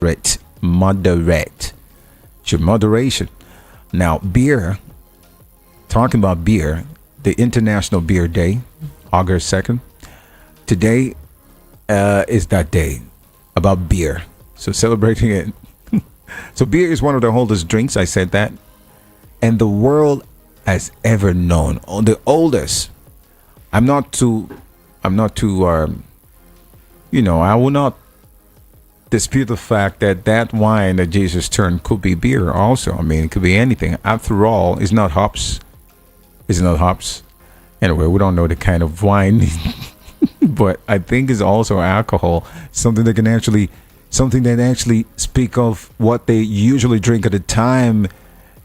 Moderate. It's your moderation. Now, beer, talking about beer, the International Beer Day, August 2nd. Today is that day about beer. So celebrating it. So beer is one of the oldest drinks, I said that. And the world has ever known. The oldest. I will not dispute the fact that wine that Jesus turned could be beer also. I mean, it could be anything. After all, it's not hops. It's not hops. Anyway, we don't know the kind of wine. But I think it's also alcohol. Something that actually speak of what they usually drink at the time,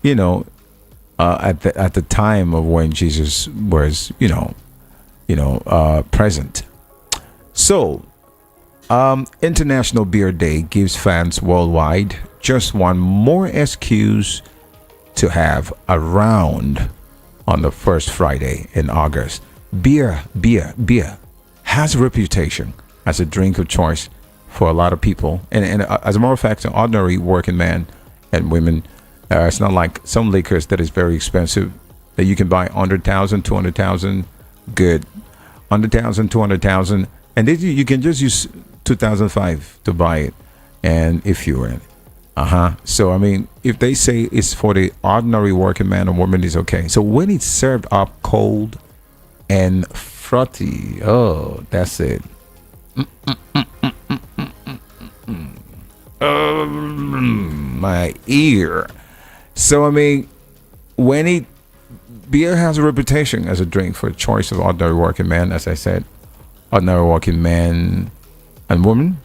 at the time of when Jesus was, present. So, International Beer Day gives fans worldwide just one more excuse to have a round on the first Friday in August. Beer has a reputation as a drink of choice for a lot of people. And as a matter of fact, an ordinary working man and women, it's not like some liquors that is very expensive that you can buy 100,000, 200,000, good. 100,000, 200,000. And then you can just use 2005 to buy it. And if you're in, So, I mean, if they say it's for the ordinary working man or woman, it's okay. So when it's served up cold and frothy, oh, that's it. My ear. So, I mean, beer has a reputation as a drink for a choice of ordinary working man, as I said, ordinary working man and woman.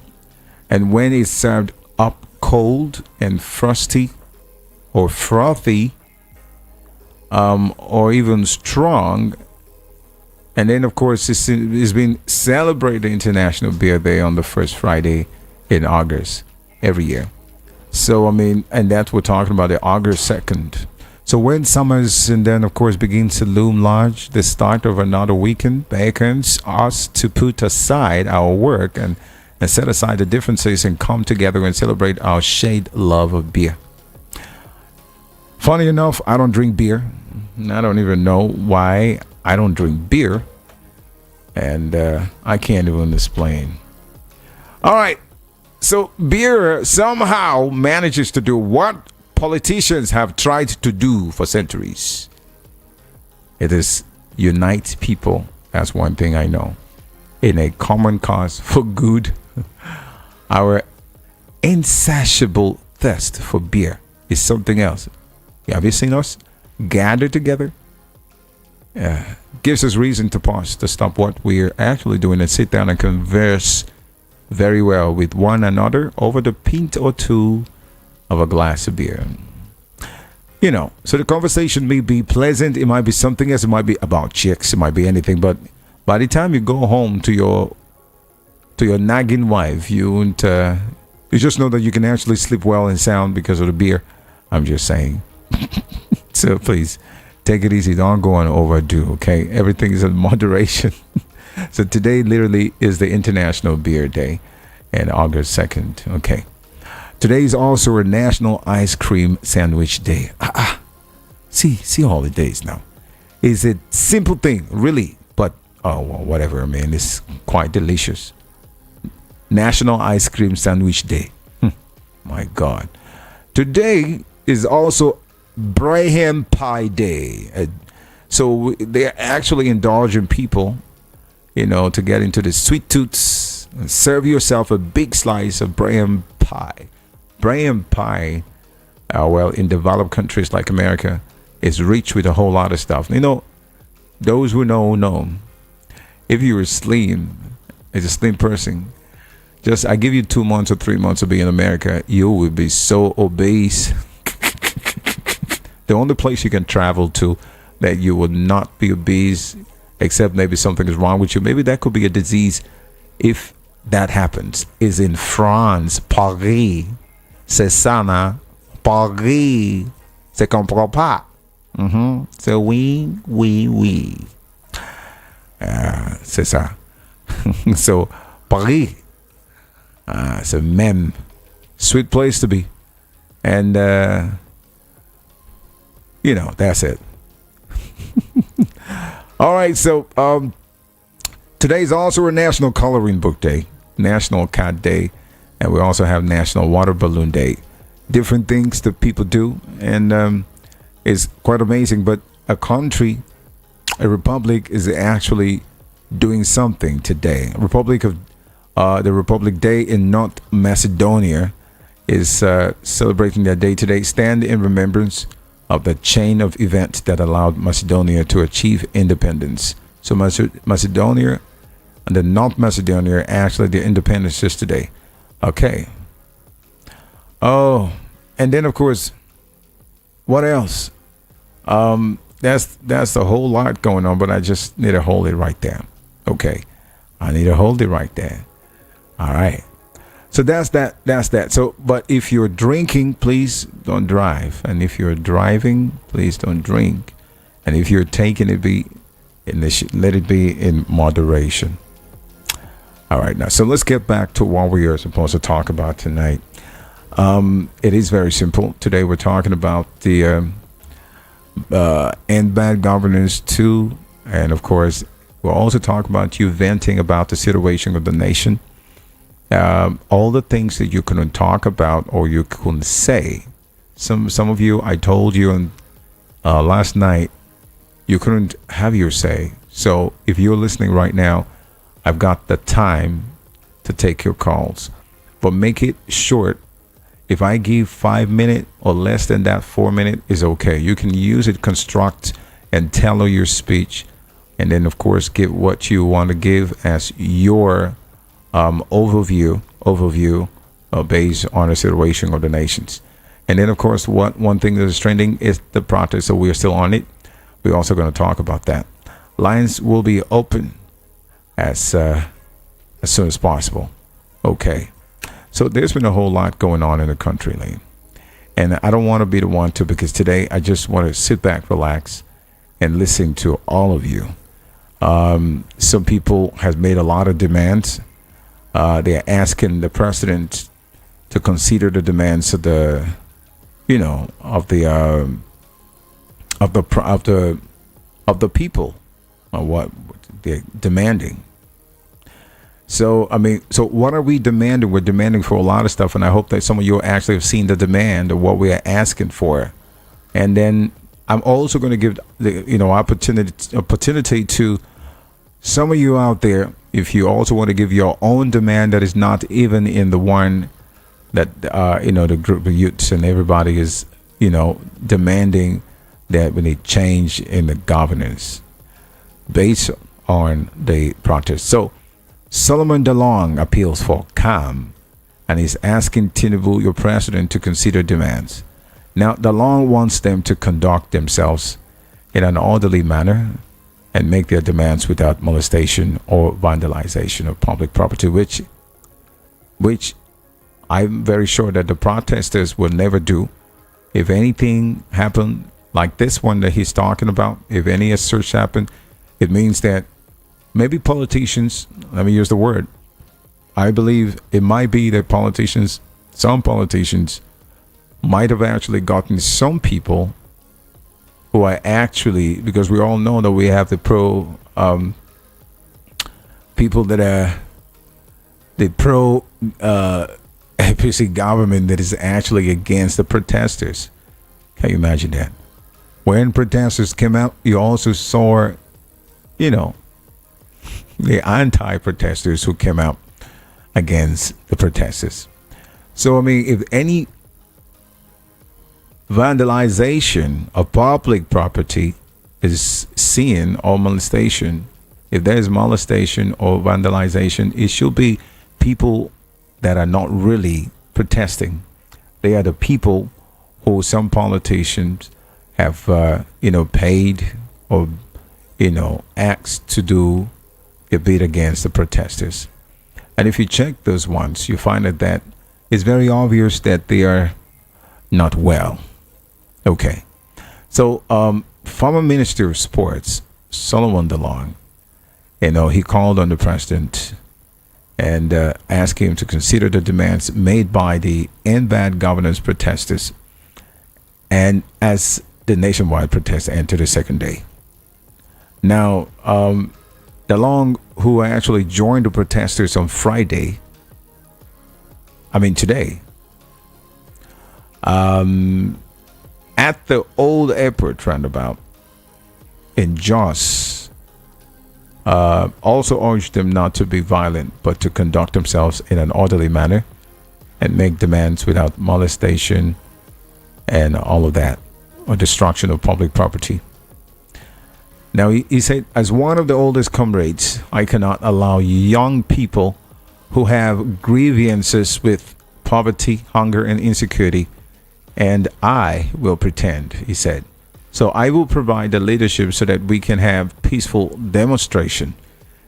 And when it's served up cold and frosty or frothy, or even strong, and then of course it's been celebrated International Beer Day on the first Friday in August every year. So I mean, and that's we're talking about the August 2nd. So when summers and then of course begins to loom large, the start of another weekend beckons us to put aside our work and set aside the differences and come together and celebrate our shared love of beer. Funny enough, I don't drink beer. I don't even know why I don't drink beer. And I can't even explain. All right. So beer somehow manages to do what politicians have tried to do for centuries. It is unite people. That's one thing I know. In a common cause for good. Our insatiable thirst for beer is something else. Have you seen us gather together? Gives us reason to pause, to stop what we're actually doing and sit down and converse very well with one another over the pint or two of a glass of beer. So the conversation may be pleasant. It might be something else. It might be about chicks. It might be anything. But by the time you go home to your nagging wife, you just know that you can actually sleep well and sound because of the beer. I'm just saying. So please take it easy. Don't go and overdo. Okay, everything is in moderation. So today literally is the International Beer Day, and August 2nd. Okay. Today is also a National Ice Cream Sandwich Day. See all the days now. It's a simple thing, really, but whatever. I mean, it's quite delicious. National Ice Cream Sandwich Day. My God. Today is also Graham Pie Day. So they're actually indulging people, to get into the sweet tooths and serve yourself a big slice of Graham pie. Graham pie, in developed countries like America, is rich with a whole lot of stuff. Those who know. If you're slim, as a slim person, I give you 2 months or 3 months of being in America, you will be so obese. The only place you can travel to that you will not be obese, except maybe something is wrong with you, maybe that could be a disease, if that happens, is in France. Paris. C'est ça, non? Paris. C'est comprend pas. So oui. C'est ça. So Paris. C'est même. Sweet place to be. And, that's it. All right. So today's also a National Coloring Book Day, National Cat Day, and we also have National Water Balloon Day. Different things that people do. And it's quite amazing. But a country, a republic, is actually doing something today. The Republic Day in North Macedonia is celebrating their day today. Stand in remembrance of the chain of events that allowed Macedonia to achieve independence. So Macedonia and the North Macedonia actually their independence is today. Okay. Oh, and then of course, what else? That's a whole lot going on, but I just need to hold it right there. Okay. I need to hold it right there. All right. So that's that. So, but if you're drinking, please don't drive. And if you're driving, please don't drink. And if you're taking it, let it be in moderation. All right. Now, so let's get back to what we are supposed to talk about tonight. It is very simple. Today, we're talking about the end bad governance too. And of course, we'll also talk about you venting about the situation of the nation. All the things that you couldn't talk about or you couldn't say. Some of you, I told you last night, you couldn't have your say. So if you're listening right now, I've got the time to take your calls. But make it short. If I give 5 minutes or less than that, 4 minutes is okay. You can use it, construct and tailor your speech. And then, of course, give what you want to give as your overview based on the situation of the nations. And then, of course, one thing that is trending is the protest. So we are still on it. We're also going to talk about that. Lines will be open as soon as possible. Okay. So there's been a whole lot going on in the country, Lane. And I don't want to be the one to, because today I just want to sit back, relax, and listen to all of you. Some people have made a lot of demands. They're asking the president to consider the demands of the people, what they're demanding. So what are we demanding? We're demanding for a lot of stuff, and I hope that some of you actually have seen the demand of what we are asking for. And then I'm also going to give the opportunity to some of you out there, if you also want to give your own demand that is not even in the one that the group of youths and everybody is demanding that we need change in the governance based on the protest. So Solomon DeLong appeals for calm and is asking Tinubu, your president, to consider demands. Now, DeLong wants them to conduct themselves in an orderly manner and make their demands without molestation or vandalization of public property, which I'm very sure that the protesters will never do. If anything happened like this one that he's talking about, if any search happened, it means that maybe politicians, let me use the word, I believe it might be that some politicians might have actually gotten some people who are actually, because we all know that we have the people that are the pro APC government that is actually against the protesters. Can you imagine that? When protesters came out, you also saw, the anti-protesters who came out against the protesters. So, if any vandalization of public property is seen or molestation, if there is molestation or vandalization, it should be people that are not really protesting. They are the people who some politicians have, paid or, asked to do a bit against the protesters. And if you check those ones, you find that it's very obvious that they are not well. Okay. So, former Minister of Sports, Solomon DeLong, he called on the president and asked him to consider the demands made by the bad governance protesters, and as the nationwide protests entered the second day. Now, DeLong, who actually joined the protesters on today, at the old airport roundabout in Jos, also urged them not to be violent, but to conduct themselves in an orderly manner and make demands without molestation and all of that, or destruction of public property. Now, he said, as one of the oldest comrades, I cannot allow young people who have grievances with poverty, hunger, and insecurity, and I will pretend, he said. So I will provide the leadership so that we can have peaceful demonstration.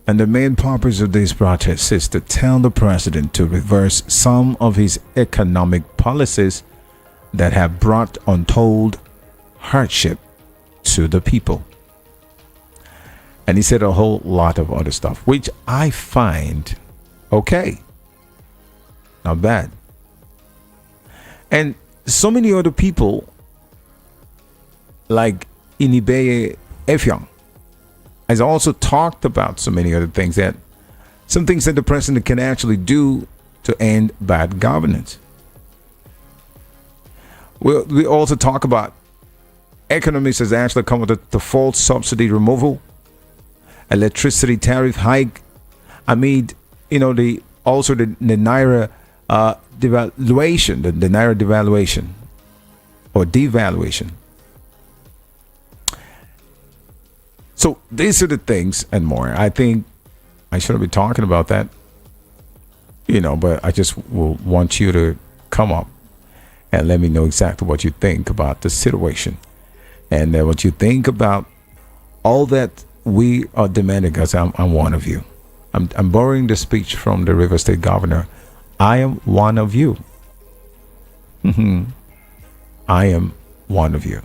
And the main purpose of this protest is to tell the president to reverse some of his economic policies that have brought untold hardship to the people. And he said a whole lot of other stuff, which I find okay. Not bad. And so many other people, like Inibeye Efyong, has also talked about so many other things, that some things that the president can actually do to end bad governance. We also talk about economists has actually come with the false subsidy removal, electricity tariff hike amid, the naira devaluation, the naira devaluation or devaluation. So these are the things and more. I think I shouldn't be talking about that, but I just will want you to come up and let me know exactly what you think about the situation, and what you think about all that we are demanding, because I'm one of you. I'm borrowing the speech from the River State Governor. I am one of you. I am one of you.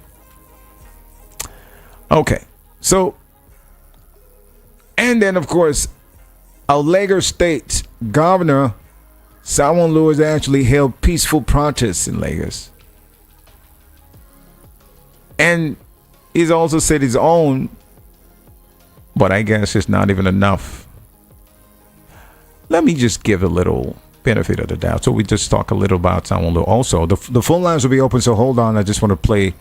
Okay, so, and then of course, our Lagos State Governor Simon Lewis actually held peaceful protests in Lagos, and he's also said his own, but I guess it's not even enough. Let me just give a little benefit of the doubt. So we just talk a little about Simon Lewis. Also, the phone lines will be open. So hold on. I just want to play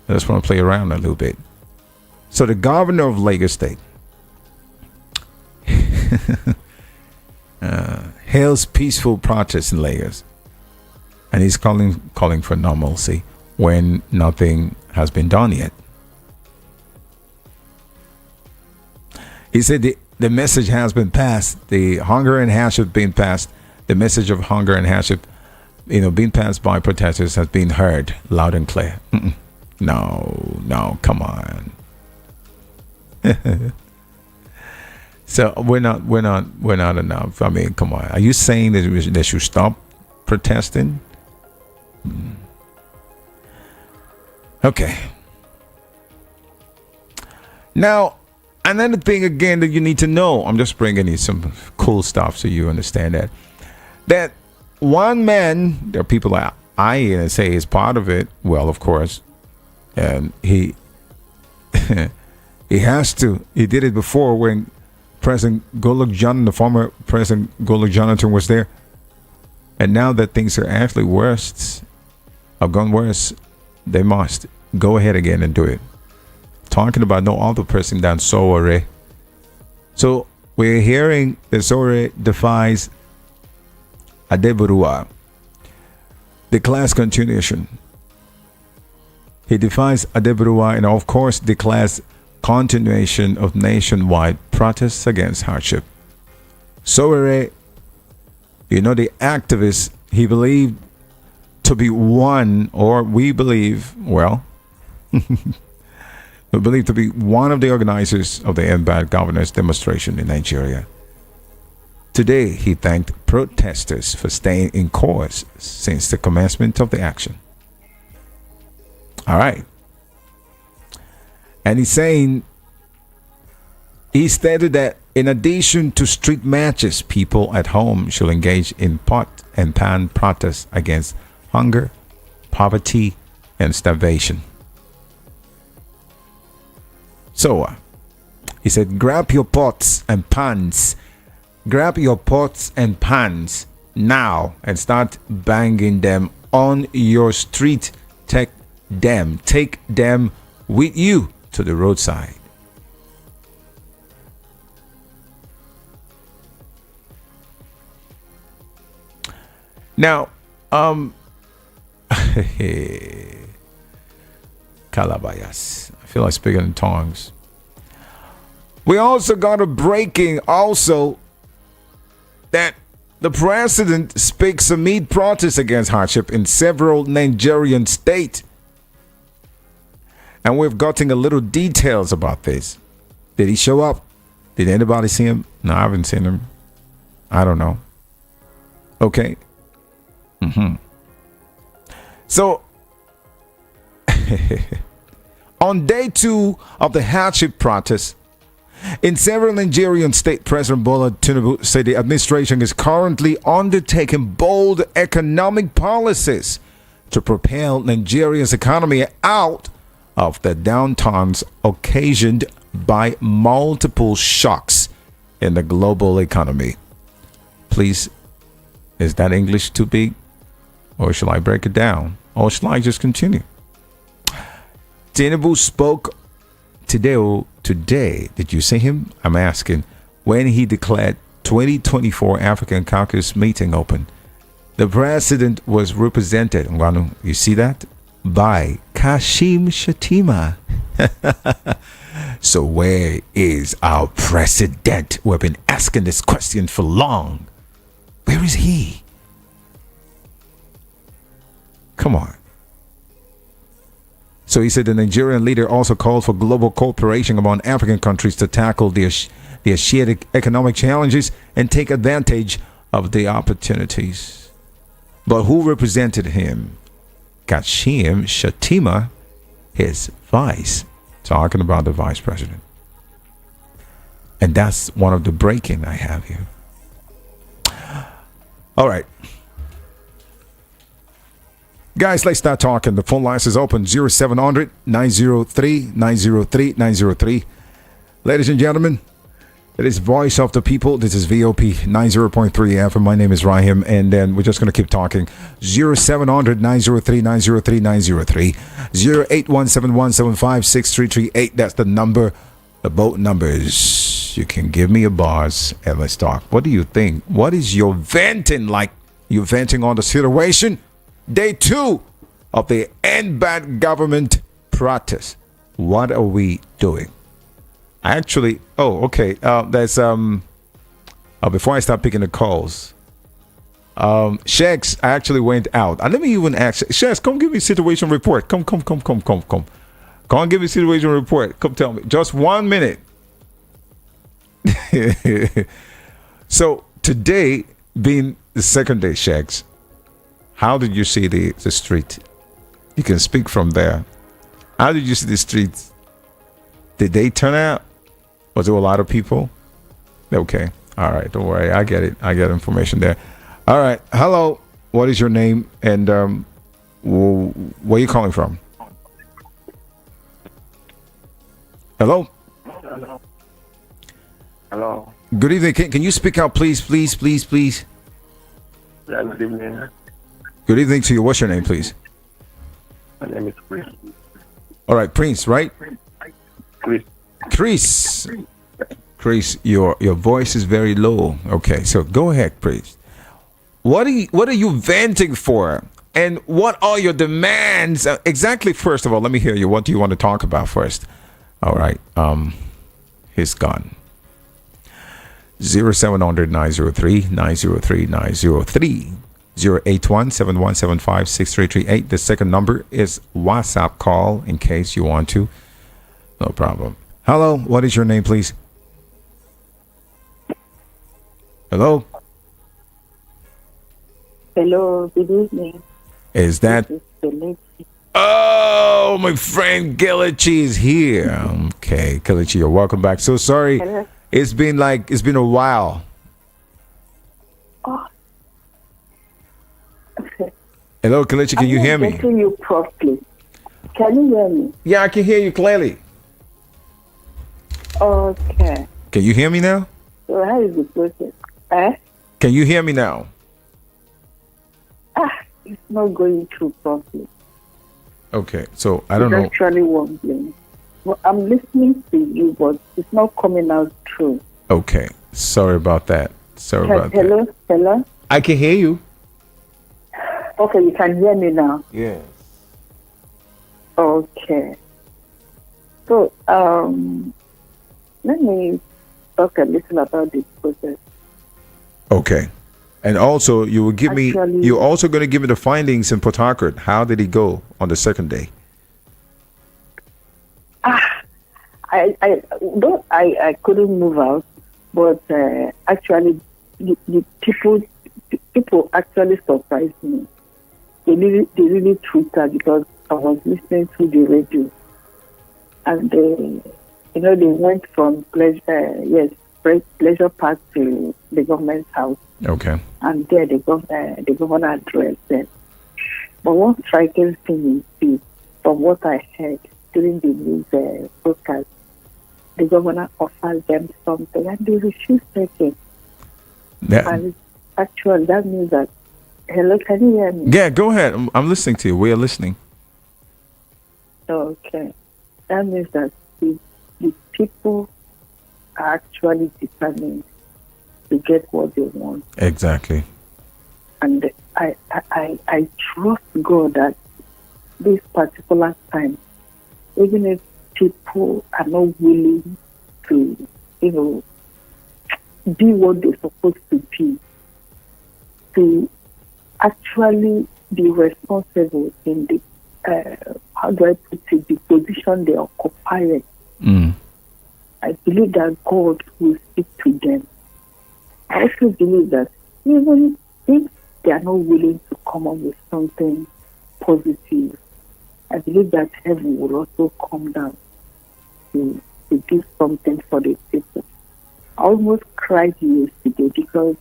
around a little bit. So the governor of Lagos State hails peaceful protests in Lagos, and he's calling for normalcy when nothing has been done yet. He said the message has been passed. The hunger and hardship being passed. The message of hunger and hardship, being passed by protesters has been heard loud and clear. No, come on. So we're not enough. I mean, come on. Are you saying that they should stop protesting? Okay. Now, another thing again that you need to know. I'm just bringing you some cool stuff so you understand that one man, there are people that I say is part of it. Well, of course, and he has to. He did it before when President Goodluck Jonathan, the former President Goodluck Jonathan, was there. And now that things are actually have gone worse, they must go ahead again and do it. Talking about no other person than Sowore. So we're hearing that Sowore defies Adeburua, the class continuation. He defies Adeburua and of course declares continuation of nationwide protests against hardship. Sowore, the activist, he believed to be one, or we believe, we believe to be one of the organizers of the End Bad Governance demonstration in Nigeria. Today, he thanked protesters for staying in course since the commencement of the action. All right. And he stated that In addition to street matches, people at home should engage in pot and pan protests against hunger, poverty, and starvation. So, he said, grab your pots and pans now and start banging them on your street. Take them with you to the roadside. Now, Calabayas. I feel like speaking in tongues. We also got a breaking also that the president speaks amid protests against hardship in several Nigerian states. And we've gotten a little details about this. Did he show up? Did anybody see him? No, I haven't seen him. I don't know. Okay. So, on day 2 of the hardship protest, in several Nigerian states, President Bola Tinubu said the administration is currently undertaking bold economic policies to propel Nigeria's economy out of the downturns occasioned by multiple shocks in the global economy. Please, is that English too big? Or shall I break it down? Or shall I just continue? Tinubu spoke today. Did you see him? I'm asking. When he declared 2024 African Caucus meeting open, the president was represented, Ngwanu, you see that? By Kashim Shettima. So where is our president? We've been asking this question for long. Where is he? Come on. So he said the Nigerian leader also called for global cooperation among African countries to tackle their shared economic challenges and take advantage of the opportunities. But who represented him? Kashim Shettima, his vice, talking about the vice president. And that's one of the breaking I have here. All right. Guys, let's start talking. The phone lines is open 0700 903 903 903. Ladies and gentlemen, it is Voice of the People. This is VOP 90.3 FM. My name is Rahim, and then we're just going to keep talking. 0700 903 903 903. 08171756338. That's the number. The boat numbers. You can give me a buzz and let's talk. What do you think? What is your venting like? You venting on the situation? Day 2 of the End Bad Government protest. What are we doing? Actually, there's before I start picking the calls, Shex actually went out. And let me even ask Shex, come give me a situation report. Come. Come on, give me a situation report. Come tell me. Just 1 minute. So today being the second day, Shex, how did you see the street? You can speak from there. How did you see the streets? Did they turn out? Was there a lot of people? Okay. All right. Don't worry. I get it. I get information there. All right. Hello. What is your name? And where are you calling from? Hello? Hello. Good evening. Can you speak out, please? Please. Yeah, good evening. Good evening to you. What's your name, please? My name is Chris. All right. Prince, right? Chris. Chris, your voice is very low. Okay, so go ahead, Chris. What are you venting for? And what are your demands? Exactly, first of all, let me hear you. What do you want to talk about first? All right. He's gone. 0700 903 903 903. 08171756338. The second number is WhatsApp call in case you want to. No problem. Hello, what is your name, please? Hello? Hello, good evening. Is that... Oh, my friend Kelechi is here. Okay, Kelechi, you're welcome back. So sorry. Hello. It's been a while. Oh, okay. Hello, Kelechi, can you hear I'm me? getting you properly. Can you hear me? Yeah, I can hear you clearly. Okay. Can you hear me now? So how is the process? Eh? Can you hear me now? It's not going through properly. Okay, so I don't know. It's actually wobbling. Well, I'm listening to you, but it's not coming out true. Okay, sorry about that. Sorry about that. Hello? Hello? I can hear you. Okay, you can hear me now. Yes. Okay. So, let me talk a little about this process. Okay. And also, you will give Actually- me. You're also going to give me the findings in Port Harcourt. How did it go on the second day? I couldn't move out, but actually, the people actually surprised me. They really tweeted because I was listening to the radio, and they went from pleasure park to the government's house, Okay. and there the governor addressed them. But one striking thing is, from what I heard during the news broadcast, the governor offered them something and they refused taking. And actually, that means that, hello, can you hear me? Yeah, go ahead. I'm listening to you. We are listening. Okay. That means that the people are actually determined to get what they want. Exactly. And I trust God that this particular time, even if people are not willing to, be what they're supposed to be, to actually be responsible in the, how do I put it, the position they occupy. I believe that God will speak to them. I also believe that even if they are not willing to come up with something positive, I believe that heaven will also come down to do something for the people. I almost cried yesterday because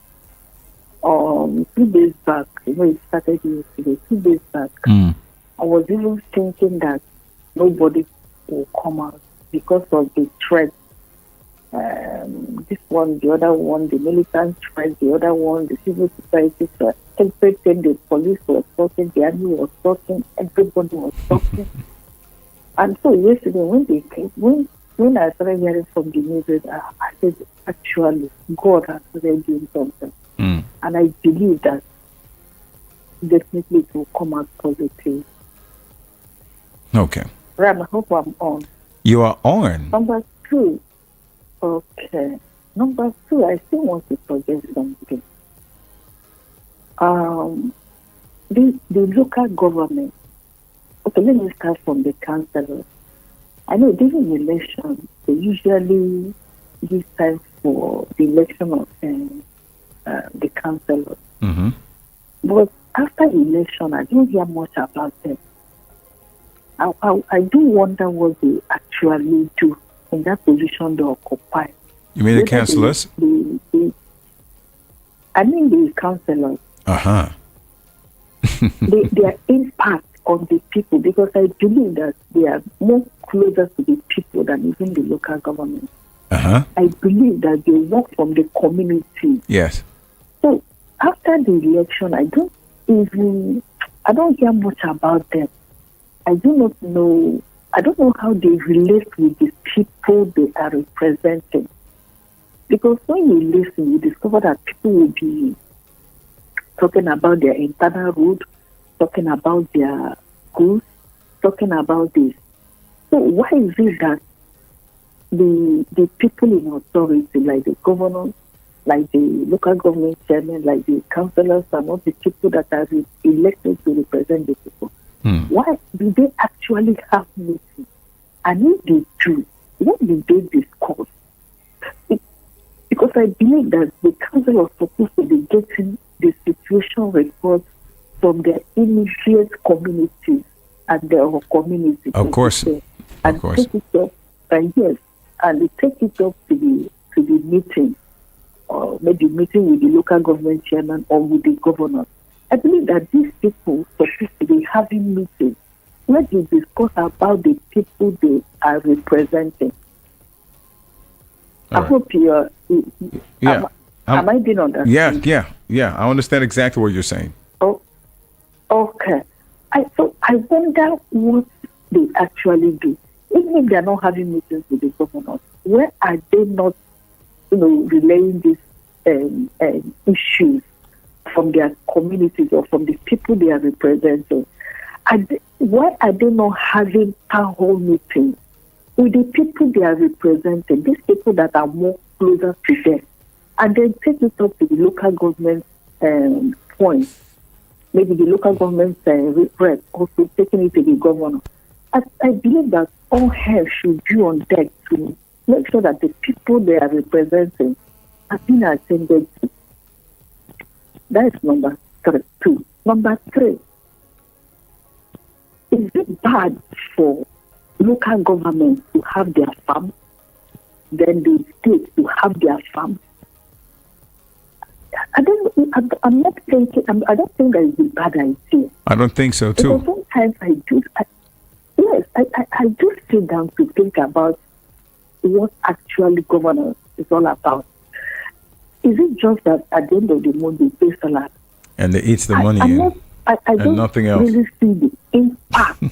2 days back, it started yesterday, 2 days back, I was even thinking that nobody will come out because of the threat. This one, the other one, the militant threat, the other one, the civil society threat. Everything, the police was talking, the army was talking, everybody was talking. And so yesterday, when they came, when I started hearing from the news, I said, actually, God has started doing something. And I believe that definitely it will come out positive. Okay. Ram, I hope I'm on. You are on. Number 2. Okay. Number 2, I still want to suggest something. The local government. Okay, let me start from the councillors. I know during election, they usually give time for the election of the councillors. But after the election, I don't hear much about them. I do wonder what they actually do in that position they occupy. You mean the councillors? I mean the councillors. Their impact on the people, because I believe that they are more closer to the people than even the local government. I believe that they work from the community. Yes. So after the election, I don't hear much about them. I don't know how they relate with the people they are representing. Because when you listen, you discover that people will be talking about their internal road, talking about their schools, talking about this. So why is it that the people in authority, like the governors, like the local government chairman, like the councillors, are not the people that are elected to represent the people? Why do they actually have meetings? And if they do, what do they discuss? Because I believe that the council is supposed to be getting the situation reports from their immediate communities and their communities. Of course. And of course. take it up, and yes, and they take it up to to be meeting, or maybe meeting with the local government chairman or with the governor. I believe that these people supposed to be having meetings where they discuss about the people they are representing. I hope you are. Yeah. Am I being understood? Yeah. I understand exactly what you're saying. Oh, okay. So I wonder what they actually do. Even if they are not having meetings with the governors, where are they not, relaying these issues from their communities or from the people they are representing? Why are they not having town hall meetings with the people they are representing, these people that are more closer to them, and then take it up to the local government point, maybe the local government rep also taking it to the governor. I believe that all hands should be on deck to make sure that the people they are representing are being attended to. That is number 2. Number 3, is it bad for local governments to have their farm, then the state to have their farm? I don't think that is a bad idea. I don't think so too. Because sometimes I do sit down to think about what actually governance is all about. Is it just that at the end of the month they pay salary and they eat the money I don't nothing else? Really see the impact.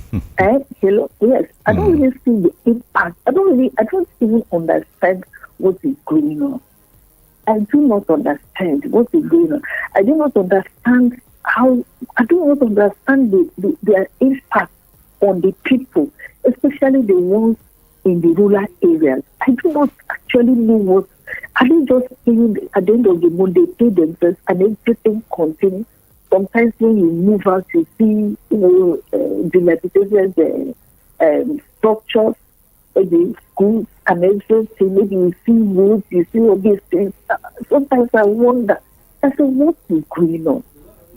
Hello, yes, I don't really see the impact. I don't even understand what is going on. I do not understand what is going on. I do not understand their impact on the people, especially the ones in the rural areas. I do not actually know what. Are they just saying at the end of the month they pay themselves and everything continues? Sometimes when you move out, you see, dilapidated structures, the schools and everything. Maybe you see roads, you see all these things. Sometimes I wonder, I say, what is going on?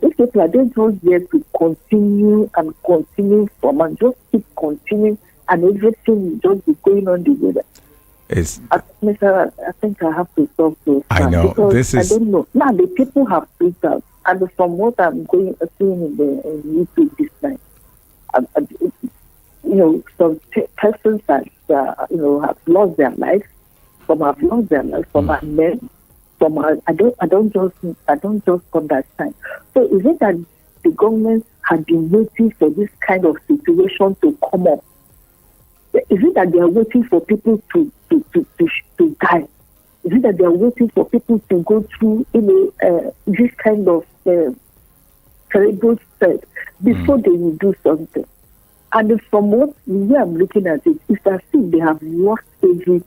These people are just there to continue and continue and just keep continuing, and everything will just be going on the way that. I think I have to stop this. I know. Because I don't know. Now the people have freaked out. And from what I'm seeing in YouTube this night, some persons that have lost their lives. Some have lost their lives. Some are men. Some are. I don't just understand. So is it that the government had been waiting for this kind of situation to come up? Is it that they are waiting for people to die? Is it that they are waiting for people to go through this kind of terrible stress before they will do something? And from what we are looking at it, it's as if they have lost every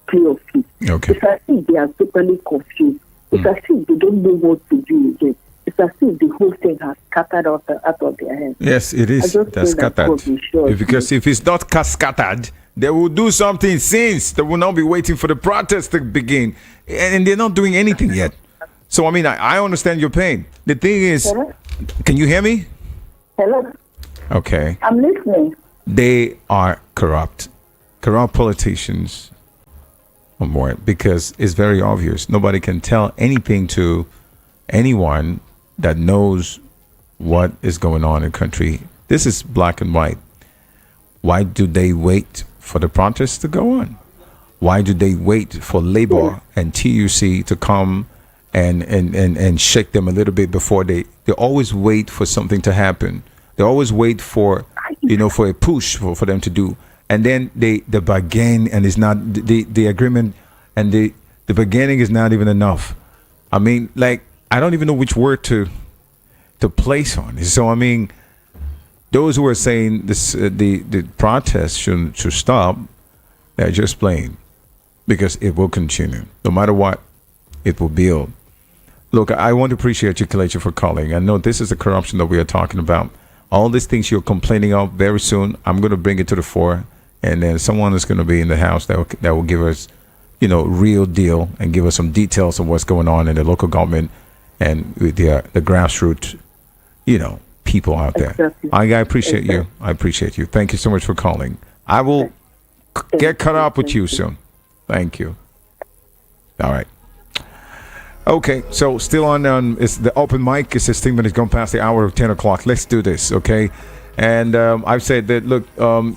play of it. Okay. It's as if they are totally confused. It's as if they don't know what to do again. It's as if the whole thing has scattered out of their hands. Yes, it is. That's scattered. Because if it's not scattered, they will do something since. They will not be waiting for the protest to begin. And they're not doing anything yet. So, I mean, I understand your pain. The thing is, Hello? Can you hear me? Hello? Okay. I'm listening. They are corrupt politicians or more, because it's very obvious. Nobody can tell anything to anyone that knows what is going on in the country. This is black and white. Why do they wait for the protests to go on? Why do they wait for Labour and TUC to come and shake them a little bit before they always wait for something to happen? They always wait for for a push for them to do, and then they bargain, and it's not the agreement, and the bargaining is not even enough. I mean, like, I don't even know which word to place on. So I mean, those who are saying this the protest should stop, they're just playing, because it will continue no matter what. It will build. Look, I want to appreciate you, Kelechi, for calling. I know this is the corruption that we are talking about. All these things you're complaining of, very soon I'm going to bring it to the fore, and then someone is going to be in the house that will give us, real deal, and give us some details of what's going on in the local government and with the grassroots, people out there. Exactly. I appreciate you. I appreciate you. Thank you so much for calling. I will get caught up with you soon. Thank you. All right. Okay, so still on it's the open mic. It's 16 minutes gone past the hour of 10 o'clock. Let's do this, okay? And I've said that, look,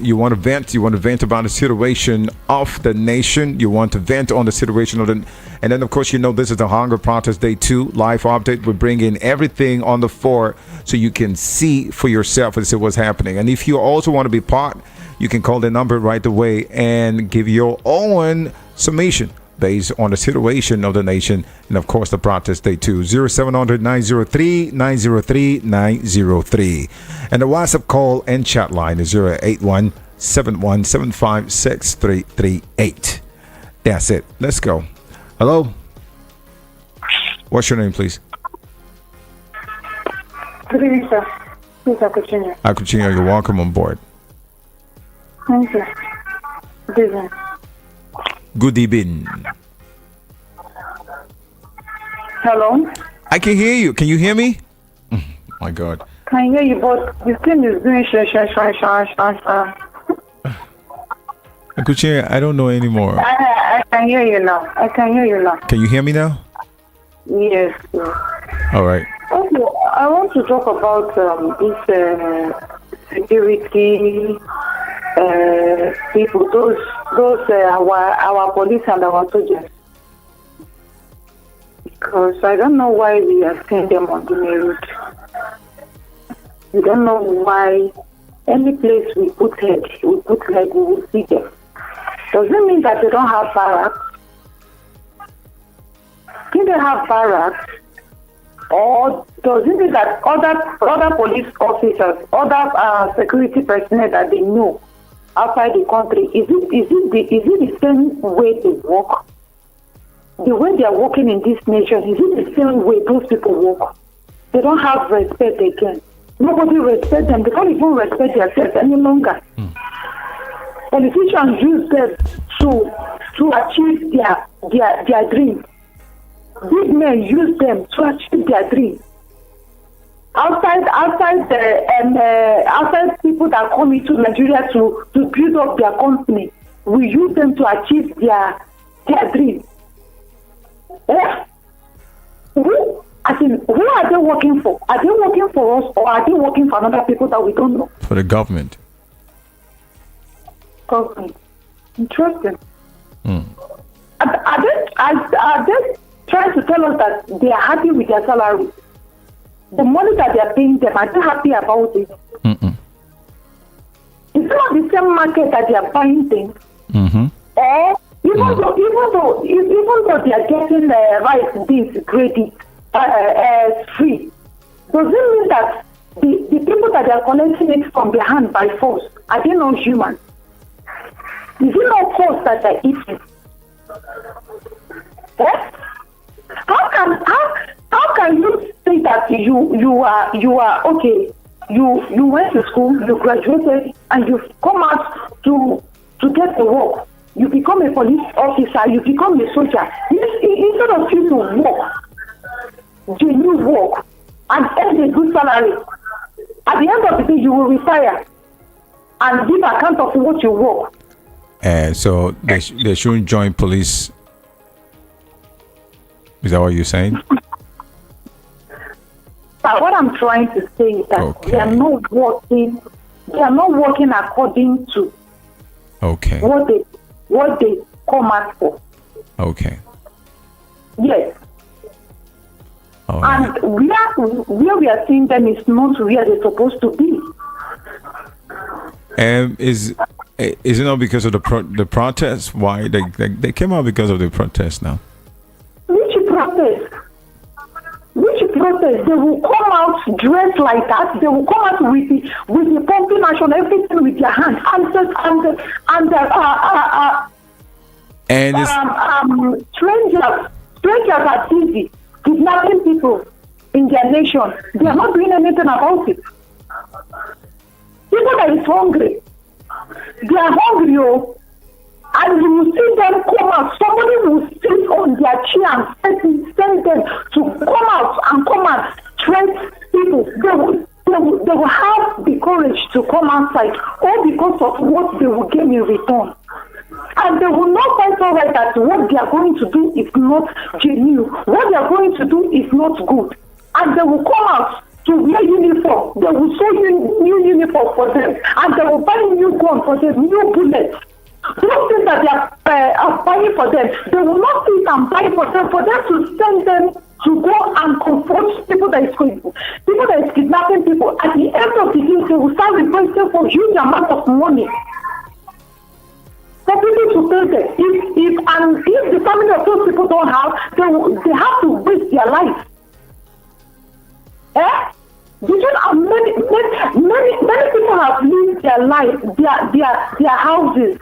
you want to vent. You want to vent about the situation of the nation. You want to vent on the situation of the... And then, of course, this is the Hunger Protest Day 2 live update. We bring in everything on the floor so you can see for yourself and see what's happening. And if you also want to be part, you can call the number right away and give your own summation based on the situation of the nation and, of course, the protest day 2. 0700-903-903-903. And the WhatsApp call and chat line is 081-71756-338. That's it. Let's go. Hello? What's your name, please? Good evening, sir. Please, Akuchinya. Akuchinya, you're welcome on board. Thank you. Good evening. Good evening. Hello? I can hear you. Can you hear me? Oh, my God. Can hear you, but the thing is doing Akuchinya, I don't know anymore. I can hear you now. Can you hear me now? Yes, sir. All right. Okay, I want to talk about this security people, those our police and our soldiers. Because I don't know why we are seeing them on the road. We don't know why any place we put head, we will see them. Does it mean that they don't have barracks? Do they have barracks? Or does it mean that other police officers, other security personnel that they know outside the country, is it the same way they work? The way they are working in this nation, is it the same way those people work? They don't have respect again. Nobody respects them. They can't even respect themselves any longer. Politicians use them to achieve their dreams. Big men use them to achieve their dreams. Outside people that come into Nigeria to build up their company, we use them to achieve their dreams. Who are they working for? Are they working for us, or are they working for other people that we don't know? For the government. Government. Interesting. Are they trying to tell us that they are happy with their salary? The money that they are paying them, are they happy about it? It's not the same market that they are buying things. Or even though they are getting rice, beans, credit, free, does it mean that the people that they are collecting it from their hand by force, are they not human? Is it not force that they are eating? How can you say that you are okay? You went to school, you graduated, and you come out to get the work. You become a police officer, you become a soldier. Instead of you to work, you work and earn a good salary. At the end of the day, you will retire and give account of what you work. So they shouldn't join police. Is that what you're saying? But what I'm trying to say is that they are not working. They are not working according to what they come out for. Okay. Yes. Right. And where we are seeing them is not where they're supposed to be. Is it not because of the protest? Why they came out because of the protest now? Which protest? They will come out dressed like that. They will come out with the pumping action, everything with their hands, strangers are busy kidnapping people in their nation. They are not doing anything about it. People that is hungry, they are hungry, and you will see them come out. Somebody will sit on their chair and send them to come out and train people. They will have the courage to come outside, all because of what they will gain in return. And they will not find out right that what they are going to do is not genuine. What they are going to do is not good. And they will come out to wear uniform. They will sew new uniform for them. And they will buy new gun for them, new bullets. Those things that they are buying for them, they will not sit and buy for them to send them to go and confront people that is kidnapping people. At the end of the day, they will start requesting for huge amount of money for people to pay them. If the family of those people don't have, they have to waste their life. Did you know many people have lived their life, their houses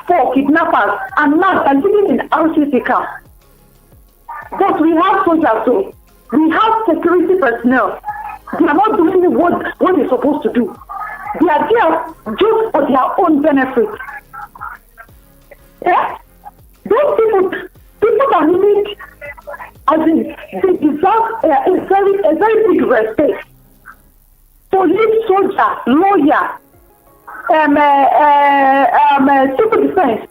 for kidnappers, and now they're living in RCC camp. But we have soldiers, so we have security personnel. They are not doing what they're supposed to do. They are there just for their own benefit. Those people that need, they deserve a very big respect. Police, soldier, lawyer, civil defense.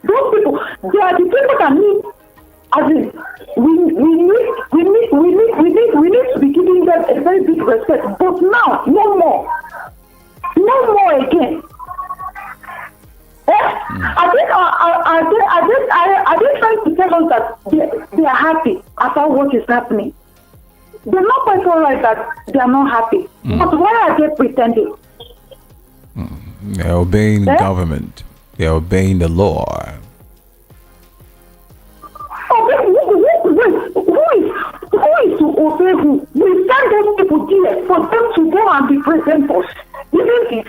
Those people, they are the people that need. We need to be giving them a very big respect. But now, no more again. Are they trying to tell us that they are happy about what is happening? They're not quite all right that they are not happy. But why are they pretending? They're obeying the government. They're obeying the law. Who is to obey who? We send those people there for them to go and be presenters. Isn't it?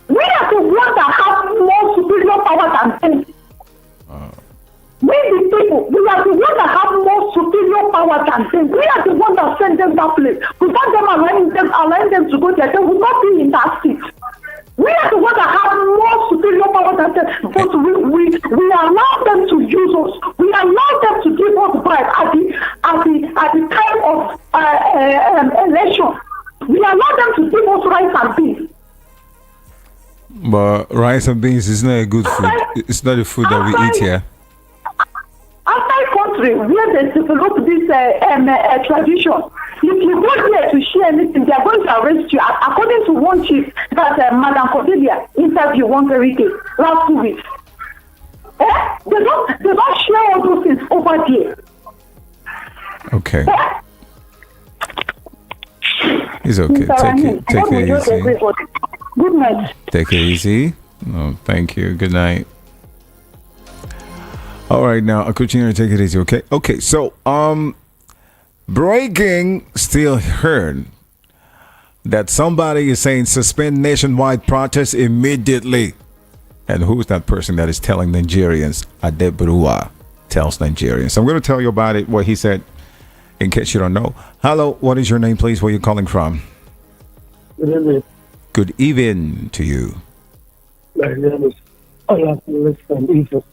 We are the ones that have more superior power than them. We the people, we are the ones that have more superior power than them. We are the ones that send them that place. Without them allowing them to go there, they will not be in that seat. We are the ones that have more superior power than them, but we allow them to use us. We allow them to give us bribe at the time of election. We allow them to give us rice and beans. But rice and beans is not a good food. It's not the food that we eat here. Outside country where they develop this tradition, if you go there to share anything, they are going to arrest you. According to one chief that Madam Cordelia interviewed one very day, last 2 weeks. They don't share all those things over there. Okay. It's okay. Take it easy. Good night. Take it easy. No, thank you. Good night. All right, now I'll continue to take it easy, okay? Okay, so breaking still heard that somebody is saying suspend nationwide protests immediately. And who's that person that is telling Nigerians? Adebrua tells Nigerians. I'm going to tell you about it, what he said, in case you don't know. Hello, what is your name, please? Where are you calling from? Good evening. Good evening to you. My name is Olafere from Ife.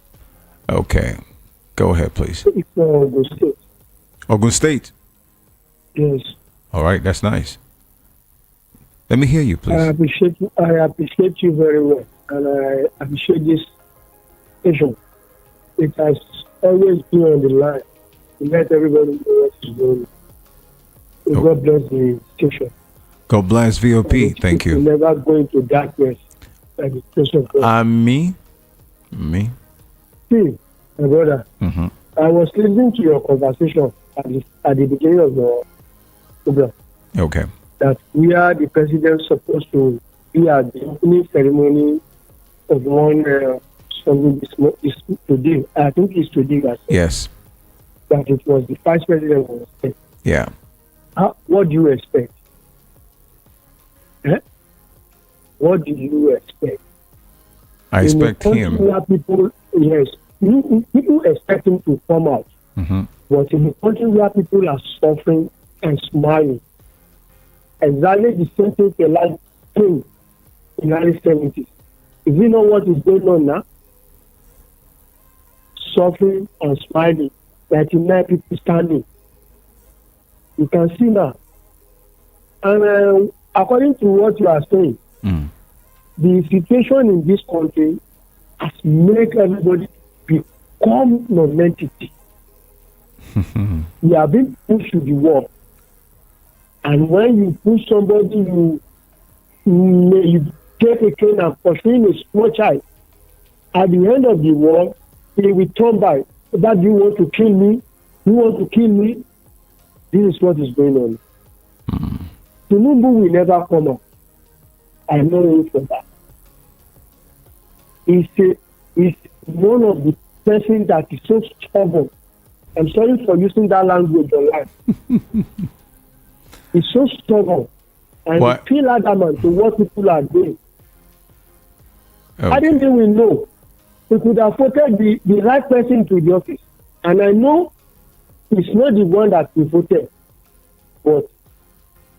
Okay, go ahead, please. It's Ogun State. Ogun State? Yes. All right, that's nice. Let me hear you, please. I appreciate you very well, and I appreciate this station. It has always been on the line to let everybody know what is going on. Oh. God bless the station. God bless VOP. Thank you. Never go into darkness like the station. Me? See, my brother, I was listening to your conversation at the beginning of the program. Okay. That we are the president supposed to be at the opening ceremony of one something this today. I think it's today. Yes. That it was the vice president was there. Yeah. What do you expect? What do you expect? I expect him. People expect him to come out. But in a country where people are suffering and smiling, exactly the same thing they like in the early 70s. If you know what is going on now, suffering and smiling, 99 people standing. You can see now. And according to what you are saying, the situation in this country has make everybody become non-entity. We are being pushed to the wall. And when you push somebody, you take a cane and pursue a small child. At the end of the war, he will turn by. That you want to kill me? You want to kill me? This is what is going on. Tinubu will never come up. I know him for that. He's one of the persons that is so stubborn. I'm sorry for using that language online. He's so stubborn. And What? he feel adamant to what people are doing. Okay. I didn't even know. We could have voted the right person to the office. And I know it's not the one that we voted. But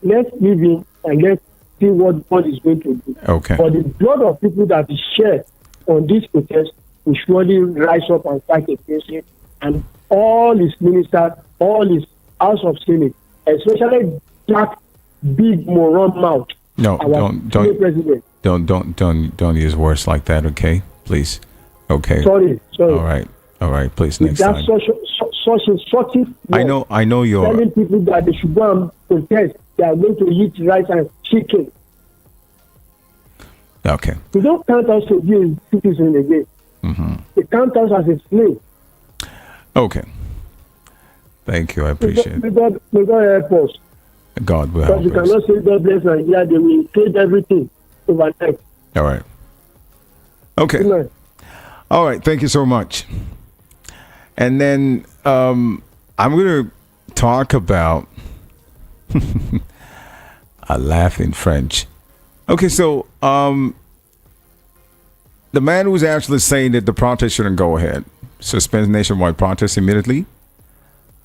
let's leave him and let's see what God is going to do. Okay. For the blood of people that is shed on this protest, we surely rise up and fight against it. And all his ministers, all his House of Senate, especially that big moron mouth. No, President. don't use words like that, okay? Please. Okay. Sorry. All right, please, next time. Such instructive I know you're telling people that they should go and protest. They are going to eat rice and chicken. okay. We don't count us to be a citizen again. They count us as a slave. Okay. Thank you. I appreciate it. May God help us. God will Because help you us. cannot say God bless Nigeria. They will trade everything overnight. All right. Okay. Amen. All right. Thank you so much. And then I'm going to talk about I laugh in French. Okay, so the man who's actually saying that the protest shouldn't go ahead suspends nationwide protests immediately.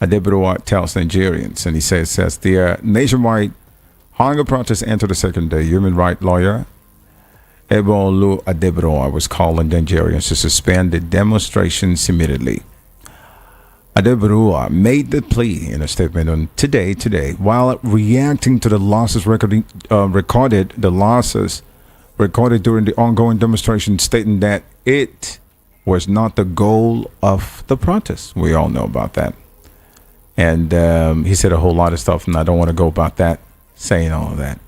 Adebayo tells Nigerians, and he says the nationwide hunger protests enter the second day. Human rights lawyer Ebolu Adebayo was calling Nigerians to suspend the demonstrations immediately. Adebayo made the plea in a statement on today, while reacting to the losses recorded during the ongoing demonstration, stating that it was not the goal of the protest. We all know about that. And he said a whole lot of stuff, and I don't want to go about that, saying all of that.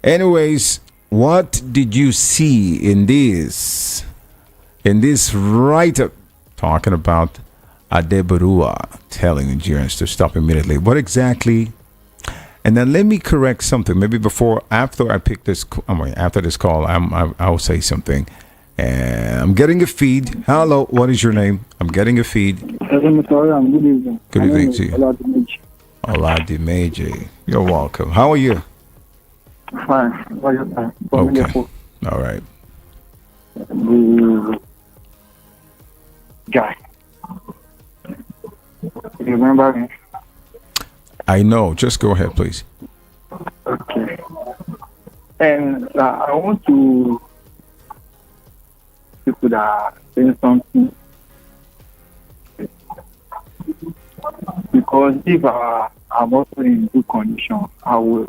Anyways, what did you see in this write-up talking about Adebayo telling Nigerians to stop immediately? What exactly? And then let me correct something. Maybe after I pick this, after this call, I'll say something. I'm getting a feed. Hello, what is your name? I'm getting a feed. Good evening. Good evening to you. Oladimeji. You're welcome. How are you? Fine. Okay. All right. The guy. You remember me? I know. Just go ahead, please. Okay. And I want to people that are saying something, because if I'm also in good condition, I would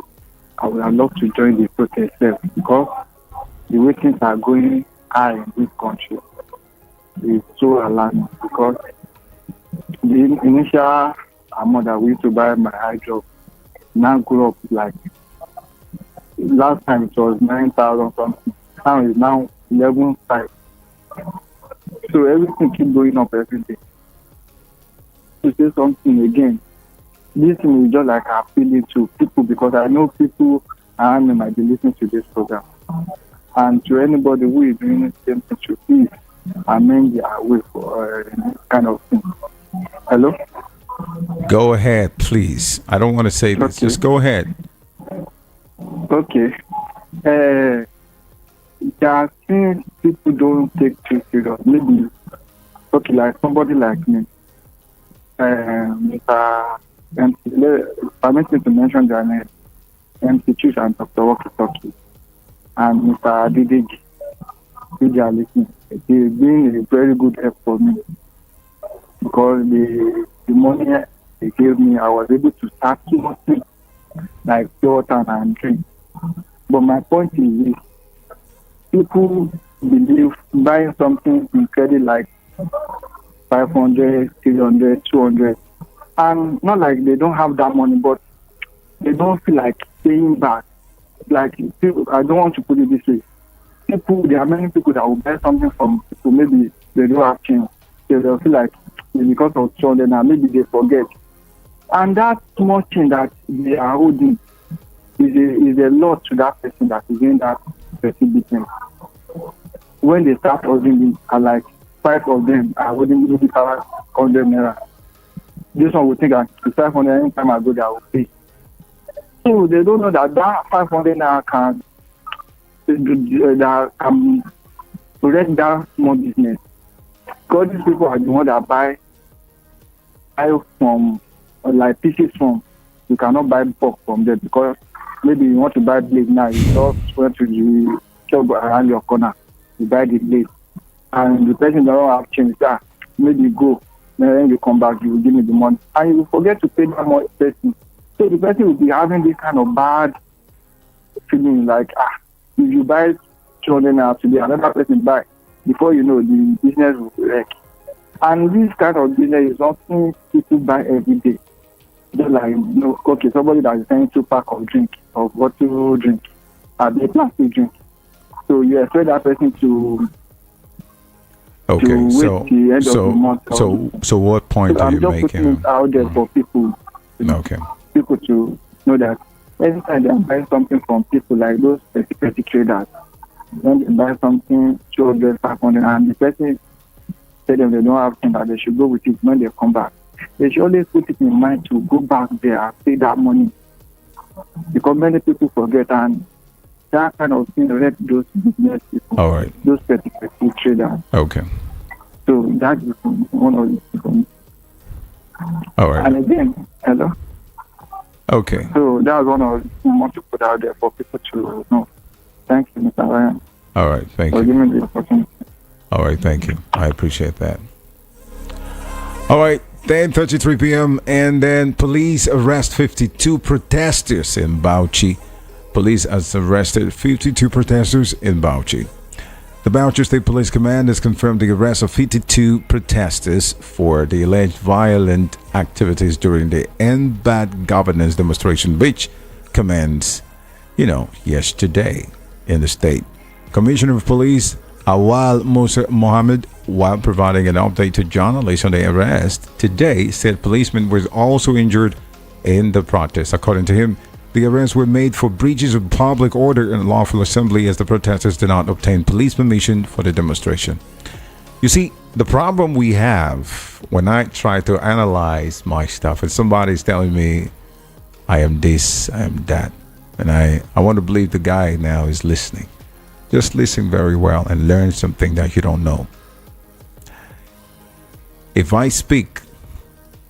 have loved to join the protest because the way things are going high in this country is so alarming. Because the initial amount that we used to buy my high job now grew up like last time it was 9,000 something. Now it's now 11,500. So everything keeps going up every day. To say something again, this thing is just like appealing to people, because I know people around me might be listening to this program. And to anybody who is doing the same thing, to please amend their way for this kind of thing. Hello? Go ahead, please. I don't want to say this. Okay. Just go ahead. Okay. There are things people don't take too serious. Maybe, okay, like somebody like me, Mr. MC, permit me to mention their name, MC Chief and Dr. Walkie and Mr. Dideji. They are listening. They've been a very good help for me, because the money they gave me, I was able to start something like pure water and drink. But my point is this: people believe buying something in credit like 500, 300, 200, and not like they don't have that money, but they don't feel like paying back. Like people, I don't want to put it this way. There are many people that will buy something from people, maybe they don't have change. They'll feel like because of 200 now, maybe they forget. And that small thing that they are holding is a lot to that person that is in that person business. When they start holding it, are like 5 of them are holding maybe 500 naira. This one will think that the 500 any time I go there I will pay. So they don't know that 500 naira can protect that small business. Because these people are the ones that buy from like pieces from. You cannot buy bulk from them because maybe you want to buy blade now, you just went to the shop around your corner, you buy the blade. And the person doesn't have change that. Maybe go, then you come back, you will give me the money. And you will forget to pay that more person. So the person will be having this kind of bad feeling like, if you buy 200 naira today, another person buy. Before you know, the business will wreck. And this kind of business is something people buy every day. Just like, okay, somebody that is selling 2-pack of drink, of bottle drink, and a plastic drink. So you expect that person to wait till the end of the month. So what point are you making? I'm just putting it out there for people. People to know that anytime they are buying something from people like those petty traders, when they buy something 200, 500, and the person tell them they don't have things that they should go with it when they come back. They should always put it in mind to go back there and pay that money. Because many people forget, and that kind of thing let those business people, all right, those petty traders. Okay. So that is one of the things. All right. And again, hello. Okay. So that's one of the things I want to put out there for people to know. Thank you, Mr. Ryan. All right, thank you. For giving me the opportunity. All right, thank you. I appreciate that. All right, 10:33 p.m. and then police arrest 52 protesters in Bauchi. Police has arrested 52 protesters in Bauchi. The Bauchi State Police Command has confirmed the arrest of 52 protesters for the alleged violent activities during the End Bad Governance demonstration, which commenced, yesterday in the state. Commissioner of Police Awal Musa Mohammed, while providing an update to journalists on the arrest today, said policemen were also injured in the protest. According to him, the arrests were made for breaches of public order and lawful assembly as the protesters did not obtain police permission for the demonstration. You see, the problem we have when I try to analyze my stuff and somebody's telling me I am this, I am that, and I want to believe the guy now is listening. Just listen very well and learn something that you don't know. If I speak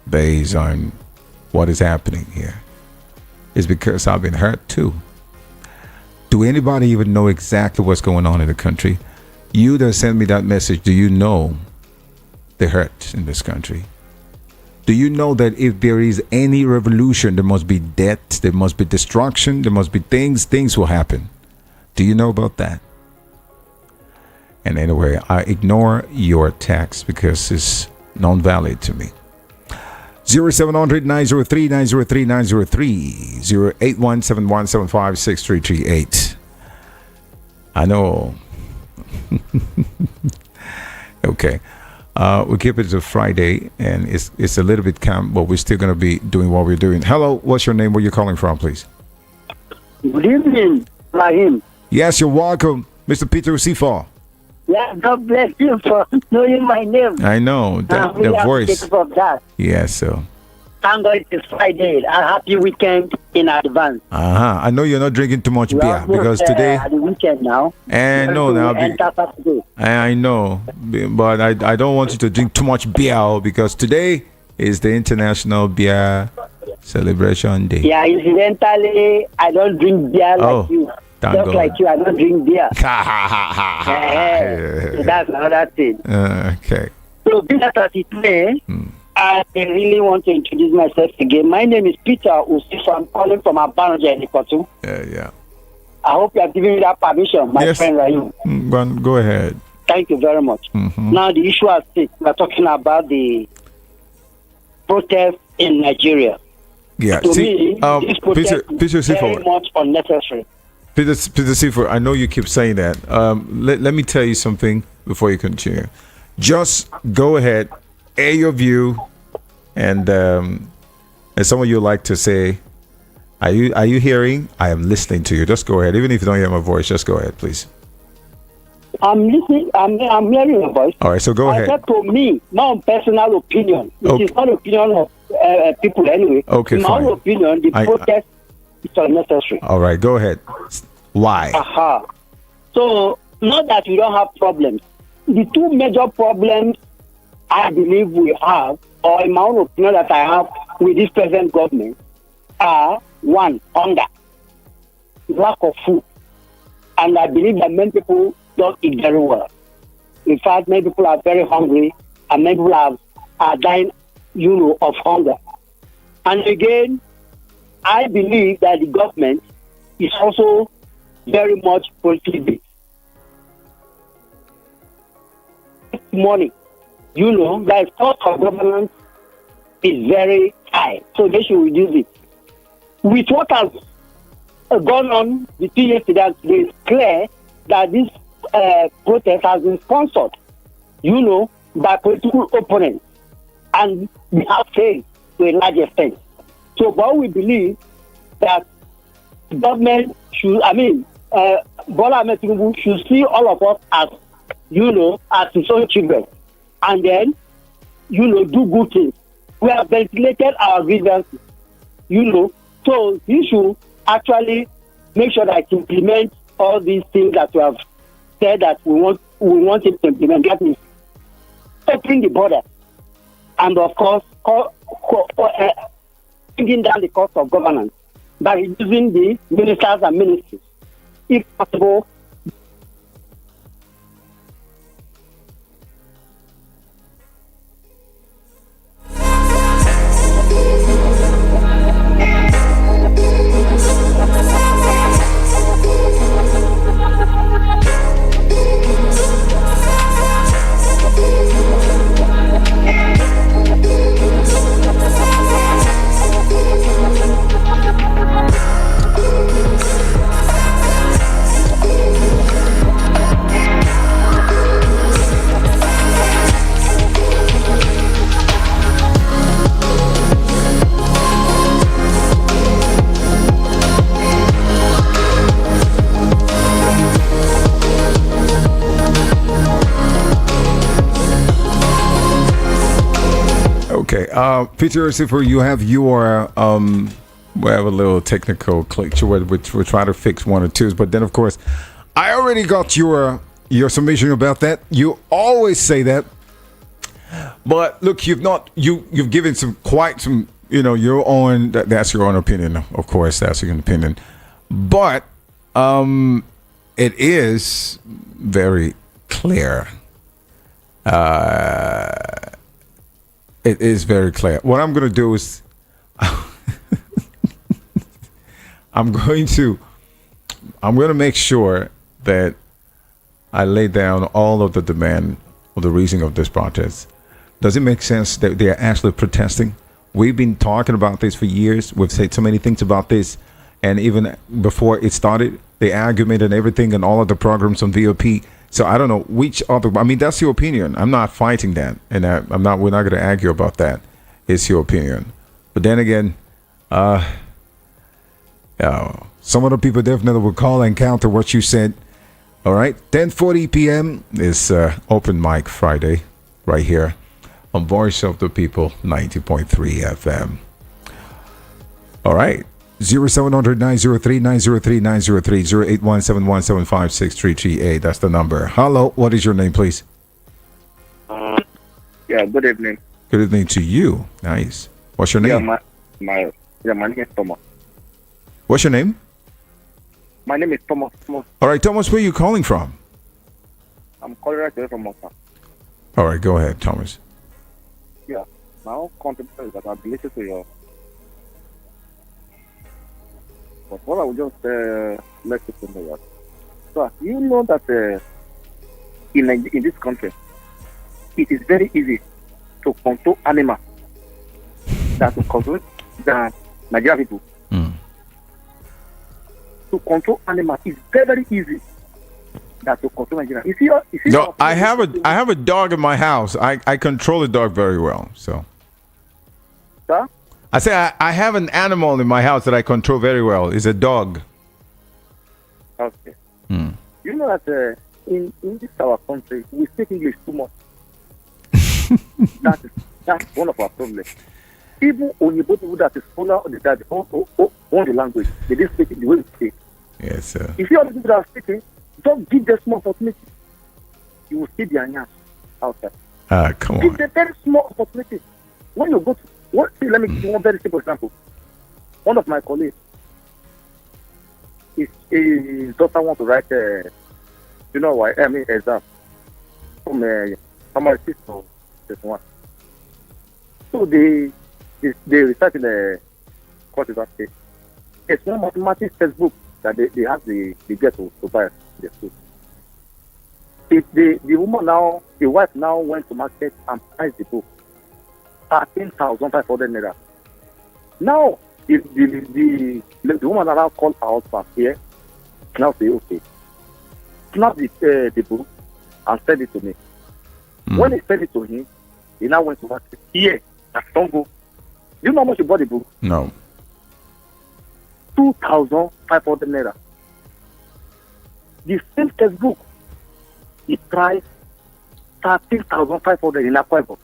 based on what is happening here, it's because I've been hurt too. Do anybody even know exactly what's going on in the country? You that sent me that message, do you know the hurt in this country? Do you know that if there is any revolution, there must be death, there must be destruction, there must be things will happen? Do you know about that? And anyway, I ignore your text because it's non-valid to me. 0700-903-903-903 08171756338. I know. Okay. We keep it to Friday, and it's a little bit calm, but we're still going to be doing what we're doing. Hello, what's your name? Where you calling from, please? Good evening, Rahim. Yes, you're welcome, Mr. Peter Usifa. Yeah, God bless you for knowing my name. I know the voice. Of that. Yes, so. Thank God it's Friday. A happy weekend in advance. I know you're not drinking too much beer because today. The weekend now. And no, now I know, but I don't want you to drink too much beer because today is the International Beer Celebration Day. Yeah, incidentally, I don't drink beer like you. Just God. Like you, I don't drink beer. That's another thing. Okay. So, being at today, I really want to introduce myself again. My name is Peter Usifa. I'm calling from Abanoja in Ikotu. Yeah. I hope you are giving me that permission, my friend Rahim. Go ahead. Thank you very much. Now, the issue at stake, we are talking about the protest in Nigeria. Yeah, to me, this protest is very much unnecessary. Peter Sifor, I know you keep saying that. Let me tell you something before you continue. Just go ahead, air your view, and some of you like to say, are you hearing? I am listening to you. Just go ahead. Even if you don't hear my voice, just go ahead, please. I'm listening. I'm hearing your voice. All right, so go ahead. Except to me, my own personal opinion, which is not opinion of people anyway. Okay, in fine. my own opinion, the protest is unnecessary. All right, go ahead. Why? So, not that we don't have problems. The two major problems I believe we have, or in my own opinion that I have with this present government, are one, hunger, lack of food. And I believe that many people don't eat very well. In fact, many people are very hungry, and many people are dying, of hunger. And again, I believe that the government is also very much politically. Money, the cost of governance is very high, so they should reduce it. With what has gone on between yesterday, it is clear that this protest has been sponsored, by political opponents, and they have failed to a large extent. So, but we believe that the government should, Bola Ahmed Tinubu should see all of us as, as his own children, and then, do good things. We have ventilated our grievances, so he should actually make sure that he implement all these things that we have said that we want him to implement. That means opening the border, and of course, bringing down the cost of governance by reducing the ministers and ministries, if possible. Okay, Peter Sifor, you have your we have a little technical glitch which we're trying to fix one or two, but then of course I already got your summation about that. You always say that, but look, you've given some your own. That's your own opinion, of course. That's your opinion, but it is very clear. It is very clear. What I'm going to do is I'm going to make sure that I lay down all of the demand or the reason of this protest. Does it make sense that they are actually protesting? We've been talking about this for years. We've said so many things about this. And even before it started, the argument and everything and all of the programs on VOP. So I don't know which other. That's your opinion. I'm not fighting that, and we're not going to argue about that. It's your opinion. But then again, some other people definitely will call and counter what you said. All right, 10:40 p.m. is Open Mic Friday, right here on Voice of the People 90.3 FM. All right. 0700-903-903-903 08171756338. That's the number. Hello, what is your name, please? Good evening. Good evening to you. Nice. What's your name? My name is Thomas. What's your name? My name is Thomas. All right, Thomas, where are you calling from? I'm calling right away from Malta. All right, go ahead, Thomas. Yeah, my own contribution is that I believe to your But what I would just let you know that. So you know that in this country, it is very easy to control animals that to control the Nigerian people. To control animals is very, very easy. That to control Nigeria. No, I have a dog in my house. I control the dog very well. So. Sir? I say I have an animal in my house that I control very well. It's a dog. Okay. You know that in this our country we speak English too much. That's one of our problems. Even Onyibo people that is scholar on the language, they didn't speak it the way we speak. Yes, sir. If you are the people that are speaking, don't give them small opportunity. You will see their hands outside. Come on. Give them very small opportunity. When you go to let me give you one very simple example. One of my colleagues, his daughter wants to write exam from primary 6 to 1. So they research in the course of that state. It's one mathematics textbook that they have the get to buy the school. The woman now, the wife now went to market and priced the book 13,500 naira. Now the woman now called her husband here. Now say okay, snap the book and send it to me. When he sent it to him, he now went to market here at Tongo. Do you know how much he bought the book? No. 2,500 naira. The same textbook, he priced 13,500 in Akwa Ibom.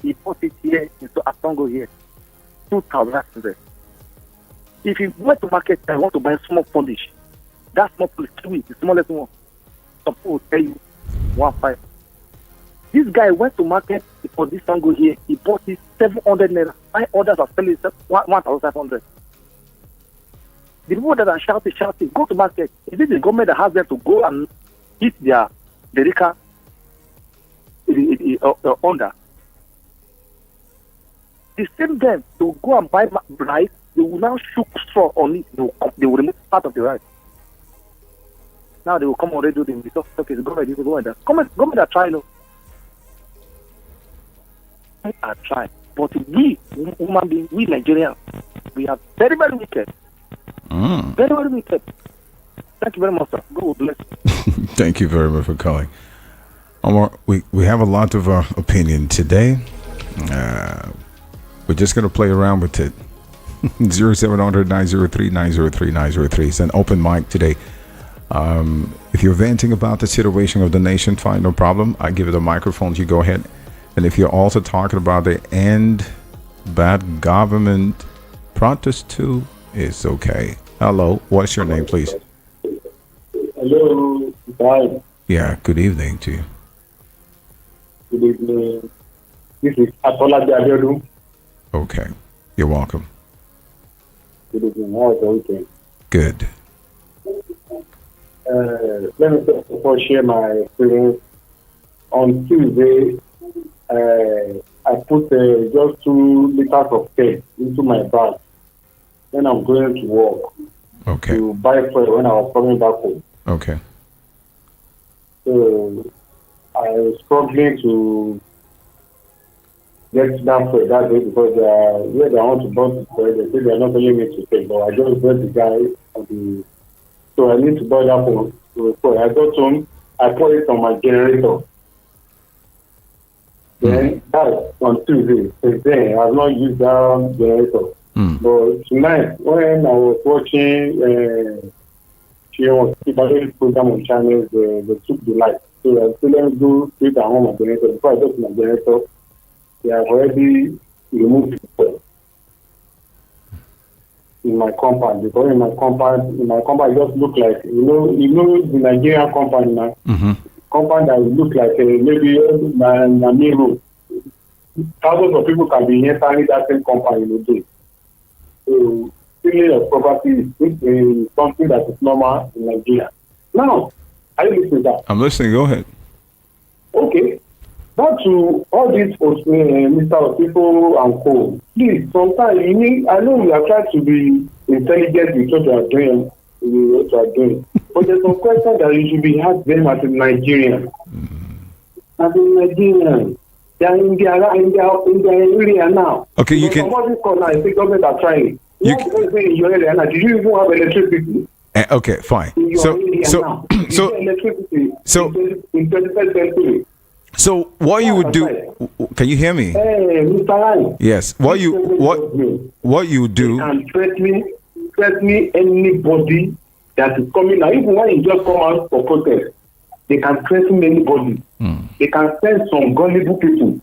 He bought it here into Atongo here, 2,500. If you went to market and want to buy small polish, that small polish, the smallest one, some people will tell you 1.5. This guy went to market for this tango here. He bought it 700 naira. 5 others are selling 1,500. The people that are shouting, go to market. Is it the government that has them to go and eat their Derika under? The same them to go and buy rice, they will now shook straw on it. They will remove part of the rice. Now they will come already do the resource. Okay, the government is going there. Government are trying. Are trying, but we human beings, we Nigerians, we are very, very wicked. Very, very wicked. Thank you very much, sir. God bless you. Thank you very much for calling. Omar, we have a lot of opinion today. We're just going to play around with it. 0700-903-903-903. It's an open mic today. If you're venting about the situation of the nation, fine, no problem. I give you the microphone. You go ahead. And if you're also talking about the end bad government protest too, it's okay. Hello, what's your name, please? Hello, hi. Yeah, good evening to you. Good evening. This is Atola Javedu. Okay, you're welcome. Good evening. How is the weekend? Good. Let me first of all share my experience. On Tuesday, I put just 2 liters of paint into my bag when I'm going to work. Okay. To buy fuel when I was coming back home. Okay. So I was struggling to get that fuel that day because where they want to buy the fuel, they say they are not telling me to take, but I just brought the guy so I need to buy that fuel. So I got home, I put it on my generator. Then that's on Tuesday. Since then, I have not used that generator. But tonight, when I was watching Chiba's program on channels, they took the light. So I still let me go straight at home my generator. Before I got to my generator, they have already removed it in my compound. Because in my compound, it just look like you know the Nigerian compound now. Compound that look like maybe a main road. Thousands of people can be entering that same compound in a day. So stealing of property is something that is normal in Nigeria. Now, are you listening to that? I'm listening. Go ahead. Okay. Back to all these Mr. People and co. Please, sometimes you need. I know you are trying to be intelligent with what you are doing. But there's some questions that you should be asked them as a Nigerian. As a Nigerian, they are in their area now. Okay, you can. Somebody call now. I think government are trying. What is in your area now? Did you even have electricity? Okay, fine. In your area now? Electricity in 21st century. So what you would do? Can you hear me? Hey, Mr. Ryan. Yes. What you do? And threatening anybody that is coming now. Even when you just come out for protest, they can threaten anybody. They can send some gullible people,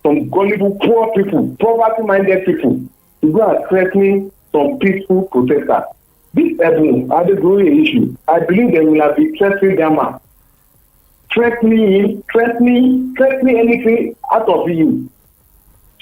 some gullible poor people, poverty-minded people to go and threatening some peaceful protesters. This are the growing issue. I believe they will have been threatening them out. Threatening anything out of you.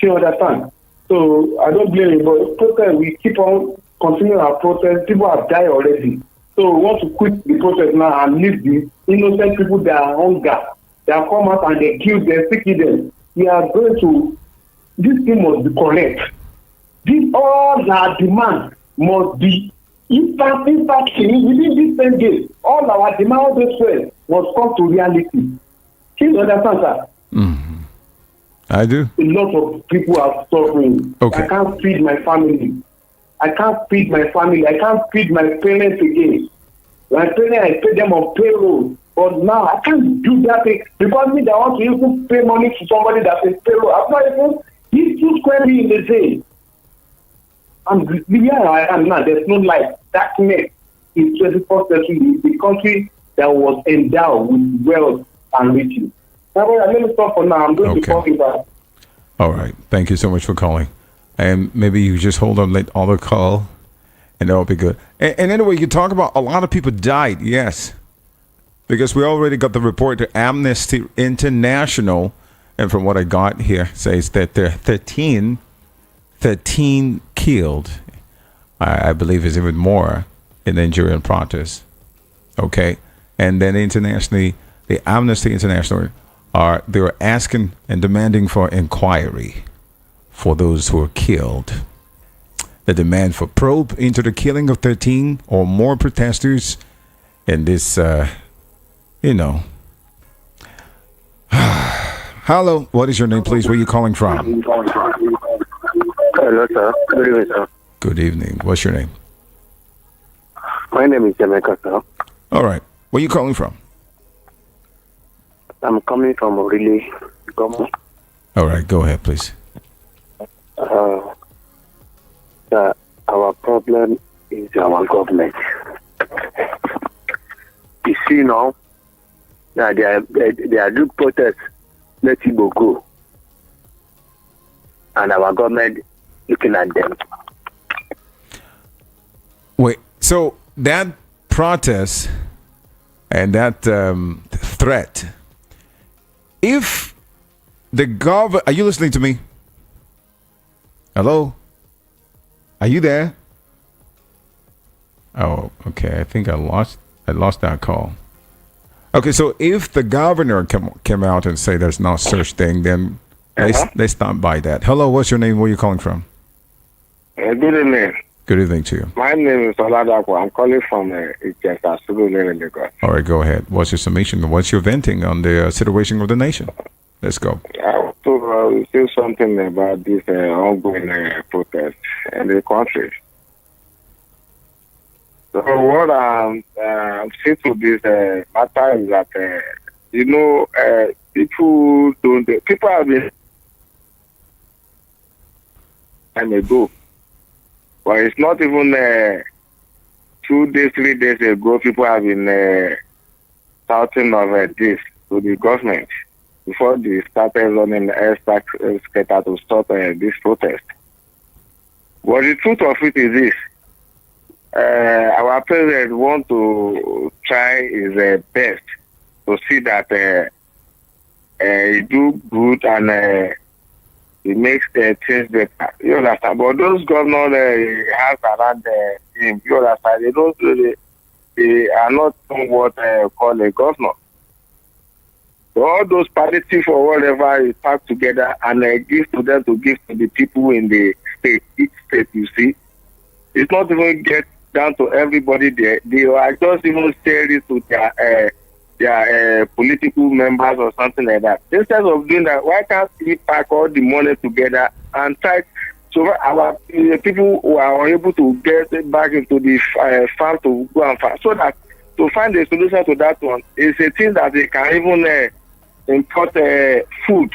You understand? So I don't blame you, but protest, we keep on continuing our protest. People have died already. So we want to quit the protest now and leave the innocent people that are hunger. They have come out and they kill them, sick them. We are going to, this thing must be correct. All our demand must be instantly within this 10 days. All our demand, all those words must come to reality. You understand, sir? Mm-hmm. I do. A lot of people are suffering. Okay. I can't feed my family. I can't feed my parents again. My parents, I pay them on payroll. But now I can't do that thing because me that want to even pay money to somebody that is payroll. I'm not even, he's too squarely in the day. And where I am now, there's no light. Darkness is 21st century. The country that was endowed with wealth and riches. Now, let me stop for now. I'm going to talk about. All right. Thank you so much for calling. And maybe you just hold on, let all the call, and that'll be good. And anyway, you talk about a lot of people died. Yes. Because we already got the report to Amnesty International. And from what I got here, says that there are 13 killed. I believe is even more in the Nigerian protests. Okay. And then internationally, the Amnesty International they were asking and demanding for inquiry for those who were killed. The demand for probe into the killing of 13 or more protesters in this, Hello, what is your name, please? Where are you calling from? Hello, sir. Good evening, sir. Good evening. What's your name? My name is Jamaica, sir. All right. Where are you calling from? I'm coming from Orile. All right. Go ahead, please. Our problem is our government. You see now, they are doing protests, let people go. And our government looking at them. Wait, so that protest and that threat, if the government, are you listening to me? Hello? Are you there? Oh, okay. I think I lost that call. Okay, so if the governor came out and say there's no such thing, then they stop by that. Hello, what's your name? Where are you calling from? Good evening. Good evening to you. My name is Oladapo. I'm calling from Ijesa, Lagos. All right, go ahead. What's your summation? What's your venting on the situation of the nation? Let's go. I want to say something about this ongoing protest in the country. So what I'm saying to this matter is that, people have been time ago. But it's not even 2 days, 3 days ago, people have been shouting of this to the government before they started running the air scatter to stop this protest. But the truth of it is this. Our president want to try his best to see that he do good and he makes things better. You understand? But those governors he has around him, you understand? They don't really, they are not what call a governor. all those palliative or whatever is packed together and give to them to give to the people in the state, each state, you see. It's not even get down to everybody there. They are just even share it to their political members or something like that. Instead of doing that, why can't we pack all the money together and try so our people who are unable to get back into the farm to go and farm, so that to find a solution to that one is a thing that they can even import food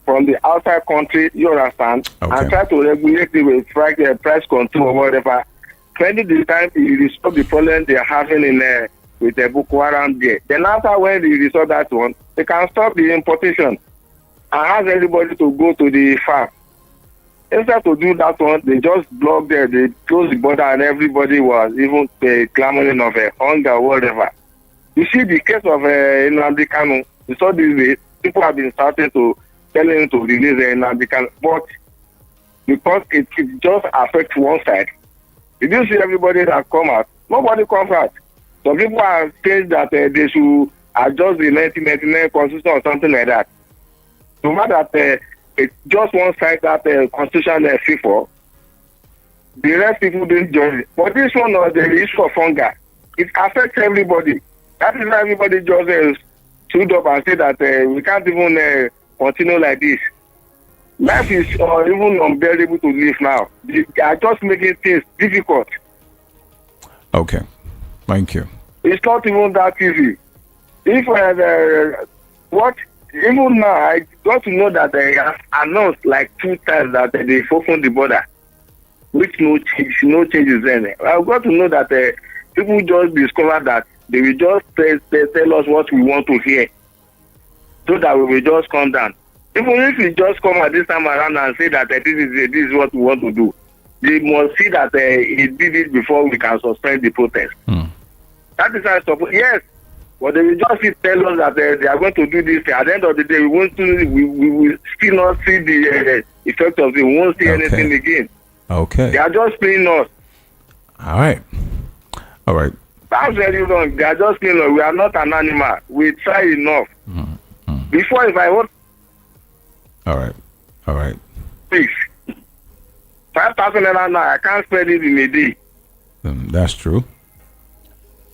from the outside country, you understand, and try to regulate it with price control or whatever. Pending the time you resolve the problem they are having in with the Boko Haram there. Then after when they resolve that one, they can stop the importation and ask everybody to go to the farm. Instead to do that one, they just block there, they close the border and everybody was even clamoring of hunger or whatever. You see the case of Nnamdi Kanu, you saw this day, people have been starting to telling him to release Nnamdi Kanu, but because it just affects one side. Did you see everybody that come out? Nobody comes out. Some people are saying that they should adjust the 1999 constitution or something like that. No matter that it's just one side that constitution is free for, the rest people didn't join it. But this one, the issue of hunger, it affects everybody. That is why everybody just stood up and said that we can't even continue like this. Life is even unbearable to live now. They are just making things difficult. Okay, thank you. It's not even that easy. If even now, I got to know that they have announced like 2 times that they opened the border, which no changes then. I got to know that people just discover that they will just tell us what we want to hear, so that we will just come down. Even if we just come at this time around and say that this is what we want to do, they must see that he did it before we can suspend the protest. That is how it's supposed. Yes, but they will just tell us that they are going to do this. At the end of the day, we will still not see the effect of it. We won't see anything again. Okay. They are just playing us. All right. That's very wrong. They are just playing us. We are not an animal. We try enough. Before, if I want. All right. Please. 5,000 naira now, I can't spend it in a day. That's true.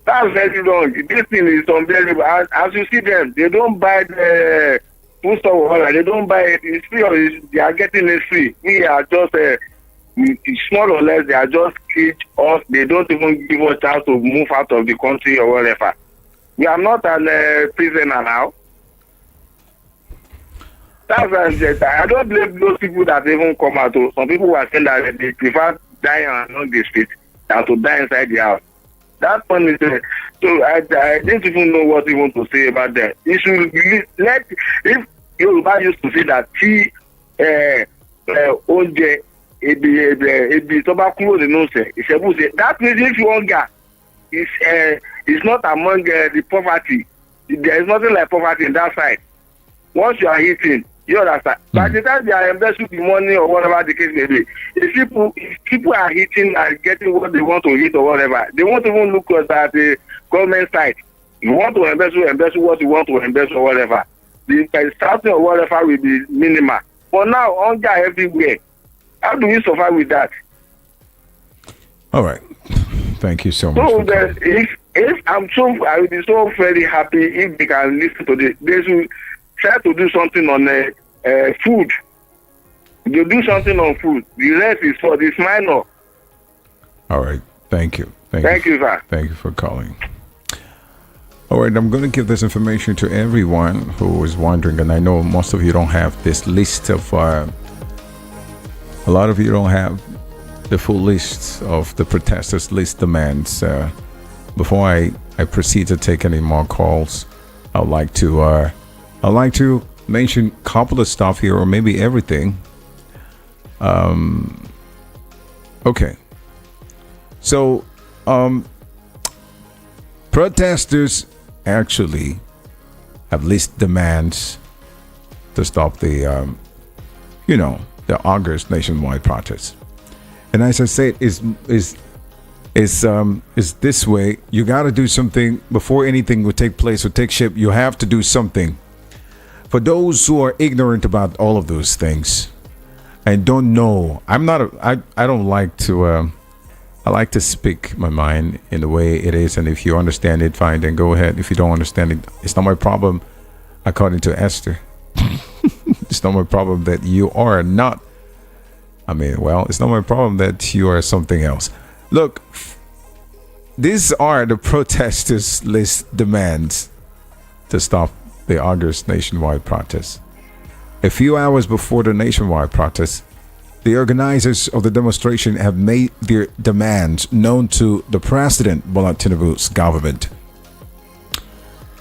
That's very wrong. This thing is unbearable. As you see them, they don't buy the food stuff or they don't buy it. It's free or they are getting it free. We are just small or less. They are just cage us. They don't even give us a chance to move out of the country or whatever. We are not a prisoner now. That's I don't blame those people that even come out. Some people were saying that they prefer dying on the street than to die inside the house. That one is so I didn't even know what even to say about that. You should if Yoruba used to say that oúnjẹ ebi tó bá kúrò nínú ìṣẹ́bù ṣe, that means if you hunger is not among the poverty. There is nothing like poverty in that side. Once you are eating, you understand. By the time they are investing the money or whatever the case may be, if people are eating and getting what they want to eat or whatever, they won't even look at the government side. You want to invest what you want to invest or whatever. The starting or whatever will be minimal. But now, hunger everywhere. How do we survive with that? All right. Thank you so much. So if I will be so very happy if they can listen to this. They should try to do something on food. You do something on food. The rest is for this minor. All right. Thank you. Thank you, sir. Thank you for calling. All right. I'm going to give this information to everyone who is wondering, and I know most of you don't have this list of. A lot of you don't have the full list of the protesters' list demands. Before I proceed to take any more calls, I'd like to mention a couple of stuff here, or maybe everything. Okay. So, protesters actually have list demands to stop the August nationwide protests. And as I said, is this way. You got to do something before anything will take place or take shape. You have to do something For those who are ignorant about all of those things and don't know, I don't like to, I like to speak my mind in the way it is. And if you understand it, fine, then go ahead. If you don't understand it, it's not my problem, according to Esther. It's not my problem that you are not. It's not my problem that you are something else. Look, these are the protesters' list demands to stop the August nationwide protest. A few hours before the nationwide protest, the organizers of the demonstration have made their demands known to the President Bola Tinubu's government.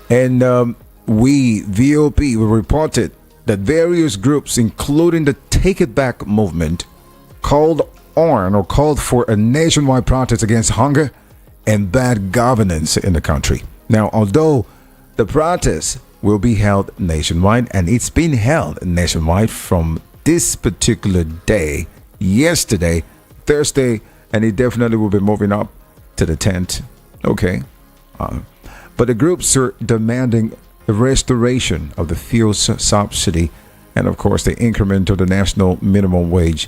And we, VOP, we reported that various groups, including the Take It Back movement, called for a nationwide protest against hunger and bad governance in the country. Now, although the protest will be held nationwide, and it's been held nationwide from this particular day, yesterday, Thursday, and it definitely will be moving up to the 10th. Okay. But the groups are demanding the restoration of the fuel subsidy and, of course, the increment of the national minimum wage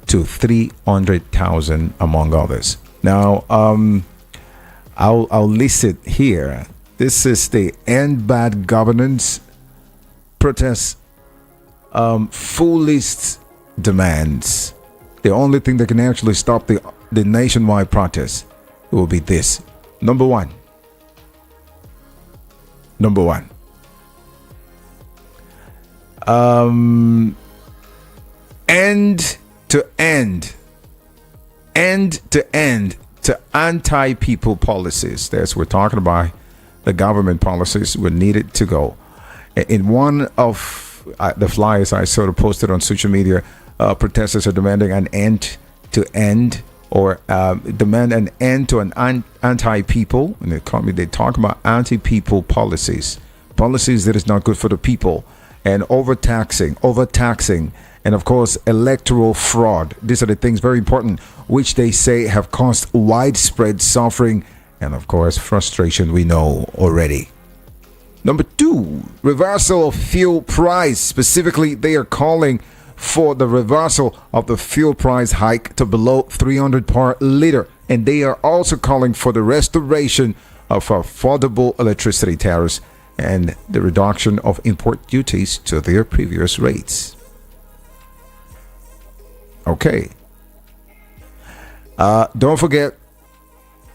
to 300,000, among others. Now, I'll list it here. This is the End Bad Governance protest fullest demands. The only thing that can actually stop the nationwide protest will be this. Number one. End to end to anti-people policies. That's what we're talking about. The government policies were needed to go. In one of the flyers I sort of posted on social media, protesters are demanding an end to end, or demand an end to an anti-people. And they talk about anti-people policies that is not good for the people, and overtaxing, and of course electoral fraud. These are the things very important, which they say have caused widespread suffering and of course frustration, we know already. Number two, reversal of fuel price. Specifically, they are calling for the reversal of the fuel price hike to below 300 per liter, and they are also calling for the restoration of affordable electricity tariffs and the reduction of import duties to their previous rates. Okay. Don't forget,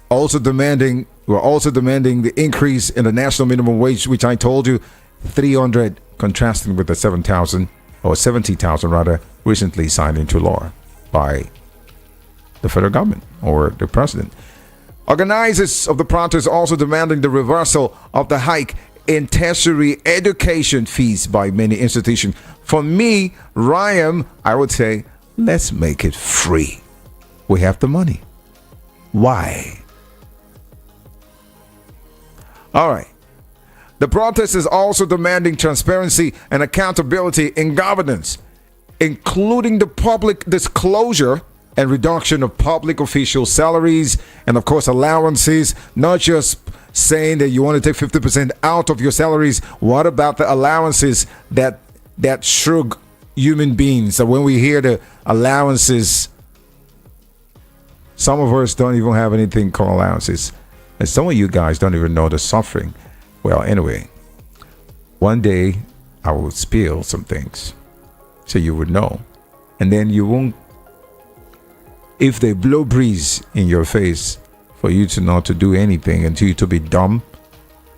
we're also demanding the increase in the national minimum wage, which I told you, 300, contrasting with the 7,000 or 70,000 rather, recently signed into law by the federal government or the president. Organizers of the protest also demanding the reversal of the hike in tertiary education fees by many institutions. For me, Ryan, I would say, let's make it free. We have the money. Why? All right. The protest is also demanding transparency and accountability in governance, including the public disclosure and reduction of public official salaries and, of course, allowances. Not just saying that you want to take 50% out of your salaries. What about the allowances that shrug human beings? So when we hear the allowances, some of us don't even have anything called allowances. And some of you guys don't even know the suffering. Well, anyway, one day I will spill some things so you would know. And then you won't, if they blow breeze in your face for you to not to do anything and you to be dumb,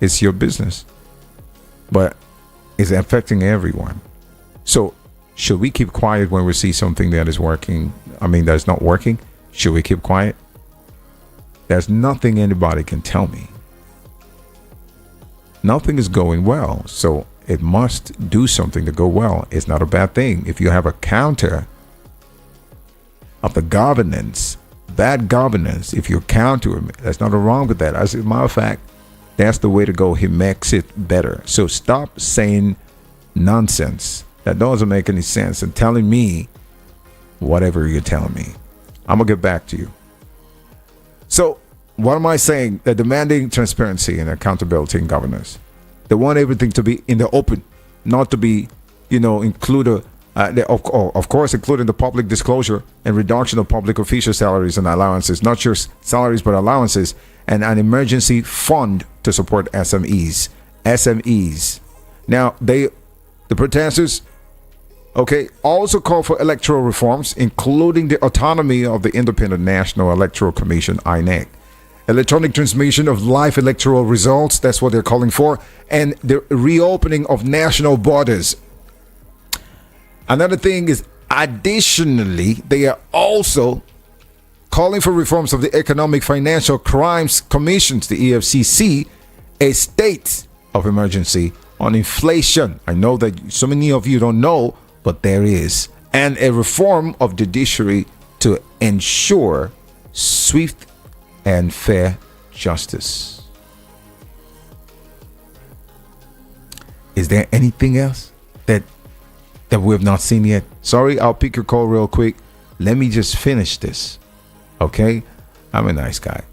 it's your business. But it's affecting everyone. So should we keep quiet when we see something that is working? That's not working. Should we keep quiet? There's nothing anybody can tell me. Nothing is going well, so it must do something to go well. It's not a bad thing. If you have a counter of the governance, bad governance, if you counter him, there's nothing wrong with that. As a matter of fact, that's the way to go. He makes it better. So stop saying nonsense that doesn't make any sense and telling me whatever you're telling me. I'm going to get back to you. So what am I saying? They're demanding transparency and accountability in governance. They want everything to be in the open. not to be, included. Of course, including the public disclosure and reduction of public official salaries and allowances, not just salaries but allowances, and an emergency fund to support SMEs. SMEs. Now, the protesters, also call for electoral reforms, including the autonomy of the Independent National Electoral Commission, INEC. Electronic transmission of live electoral results, that's what they're calling for, and the reopening of national borders. Another thing is, additionally, they are also calling for reforms of the Economic Financial Crimes Commissions, the EFCC, a state of emergency on inflation. I know that so many of you don't know, but there is. And a reform of judiciary to ensure swift and fair justice. Is there anything else that we have not seen yet? Sorry, I'll pick your call real quick. Let me just finish this. Okay? I'm a nice guy.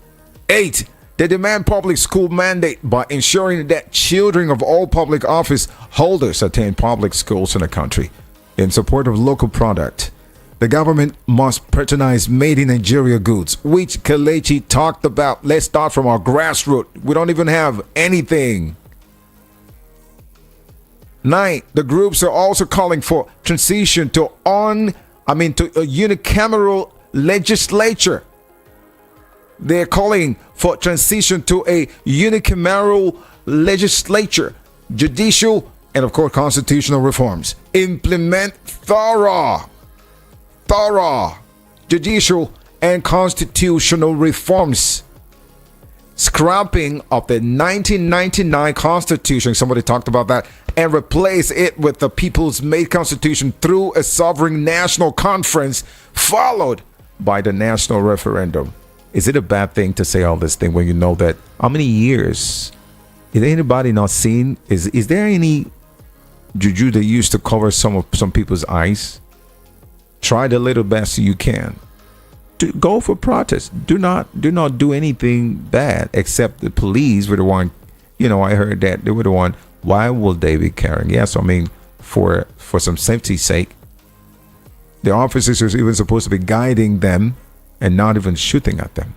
8. They demand public school mandate by ensuring that children of all public office holders attend public schools in the country. In support of local product, the government must patronize made in Nigeria goods, which Kelechi talked about. Let's start from our grassroots. We don't even have anything. 9. The groups are also calling for transition to a unicameral legislature. They're calling for transition to a unicameral legislature, judicial, and of course constitutional reforms. Implement thorough judicial and constitutional reforms. Scrapping of the 1999 Constitution, somebody talked about that, and replace it with the People's Made Constitution through a sovereign national conference followed by the national referendum. Is it a bad thing to say all this thing when you know that how many years? Is anybody not seen? Is there any juju that used to cover some people's eyes? Try the little best you can. Go for protest. Do not do anything bad, except the police were the one. I heard that they were the one. Why will they be carrying? Yes, for some safety's sake. The officers are even supposed to be guiding them and not even shooting at them.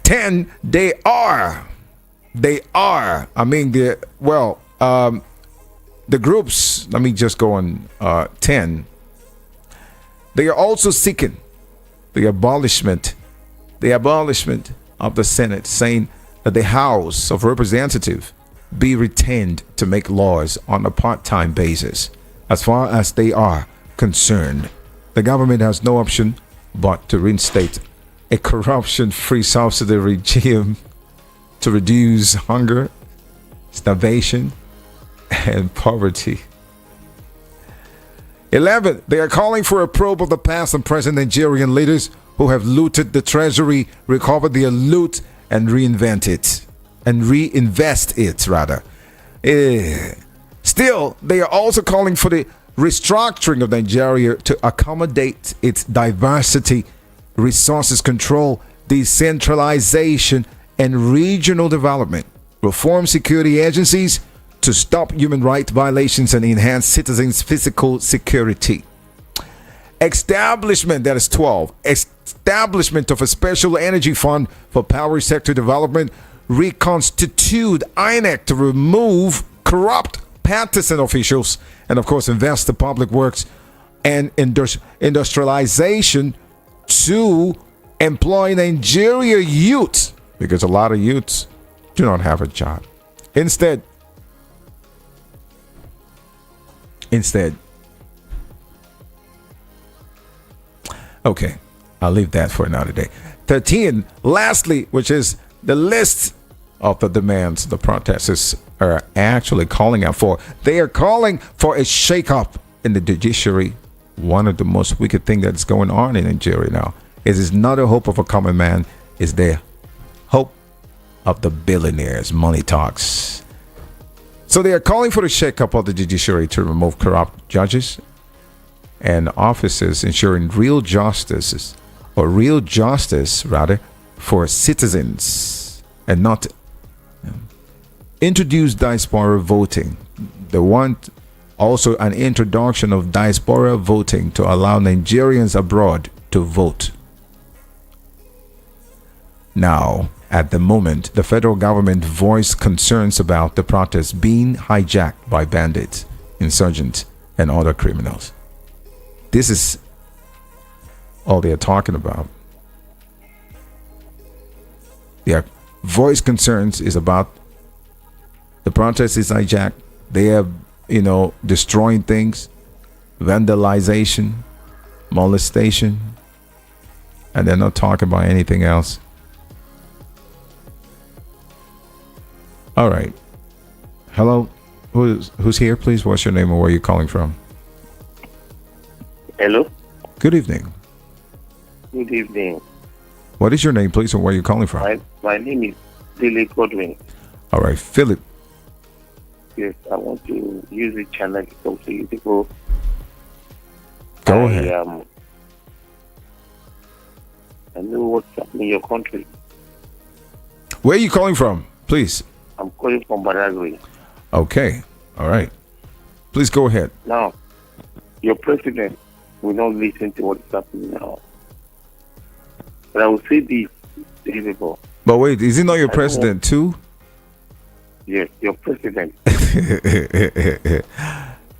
10. They are. The groups. Let me just go on. 10. They are also seeking the abolishment of the Senate, saying that the House of Representatives be retained to make laws on a part-time basis. As far as they are concerned, the government has no option but to reinstate a corruption-free subsidy regime to reduce hunger, starvation, and poverty. 11. They are calling for a probe of the past and present Nigerian leaders who have looted the treasury, recovered their loot, and reinvest it. Still, they are also calling for the restructuring of Nigeria to accommodate its diversity, resources control, decentralization, and regional development. Reform security agencies to stop human rights violations and enhance citizens' physical security. Establishment, that is 12. Establishment of a special energy fund for power sector development. Reconstitute INEC to remove corrupt partisan officials. And of course, invest the public works and industrialization to employ Nigeria youth. Because a lot of youths do not have a job. Instead, okay, I'll leave that for another day. 13, lastly, which is the list of the demands the protesters are actually calling out for. They are calling for a shake-up in the judiciary. One of the most wicked things that's going on in Nigeria now is not a hope of a common man, is the hope of the billionaires. Money talks. So they are calling for the shake-up of the judiciary to remove corrupt judges and officers, ensuring real justice for citizens, and not introduce diaspora voting. They want Also, an introduction of diaspora voting to allow Nigerians abroad to vote. Now, at the moment, the federal government voiced concerns about the protests being hijacked by bandits, insurgents, and other criminals. This is all they are talking about. Their voice concerns is about the protest is hijacked. They are, destroying things, vandalization, molestation, and they're not talking about anything else. All right. Hello. Who's here, please? What's your name and where are you calling from? Hello. Good evening. Good evening. What is your name, please, and where are you calling from? My name is Billy Godwin. All right, Philip. Yes, I want to use the channel to talk to you people. Go ahead. I know what's happening in your country. Where are you calling from, please? I'm calling from Badagry. Okay. All right. Please go ahead. Now, your president will not listen to what is happening now. But I will say this to you people. But wait, is he not your president too? Yes, your president.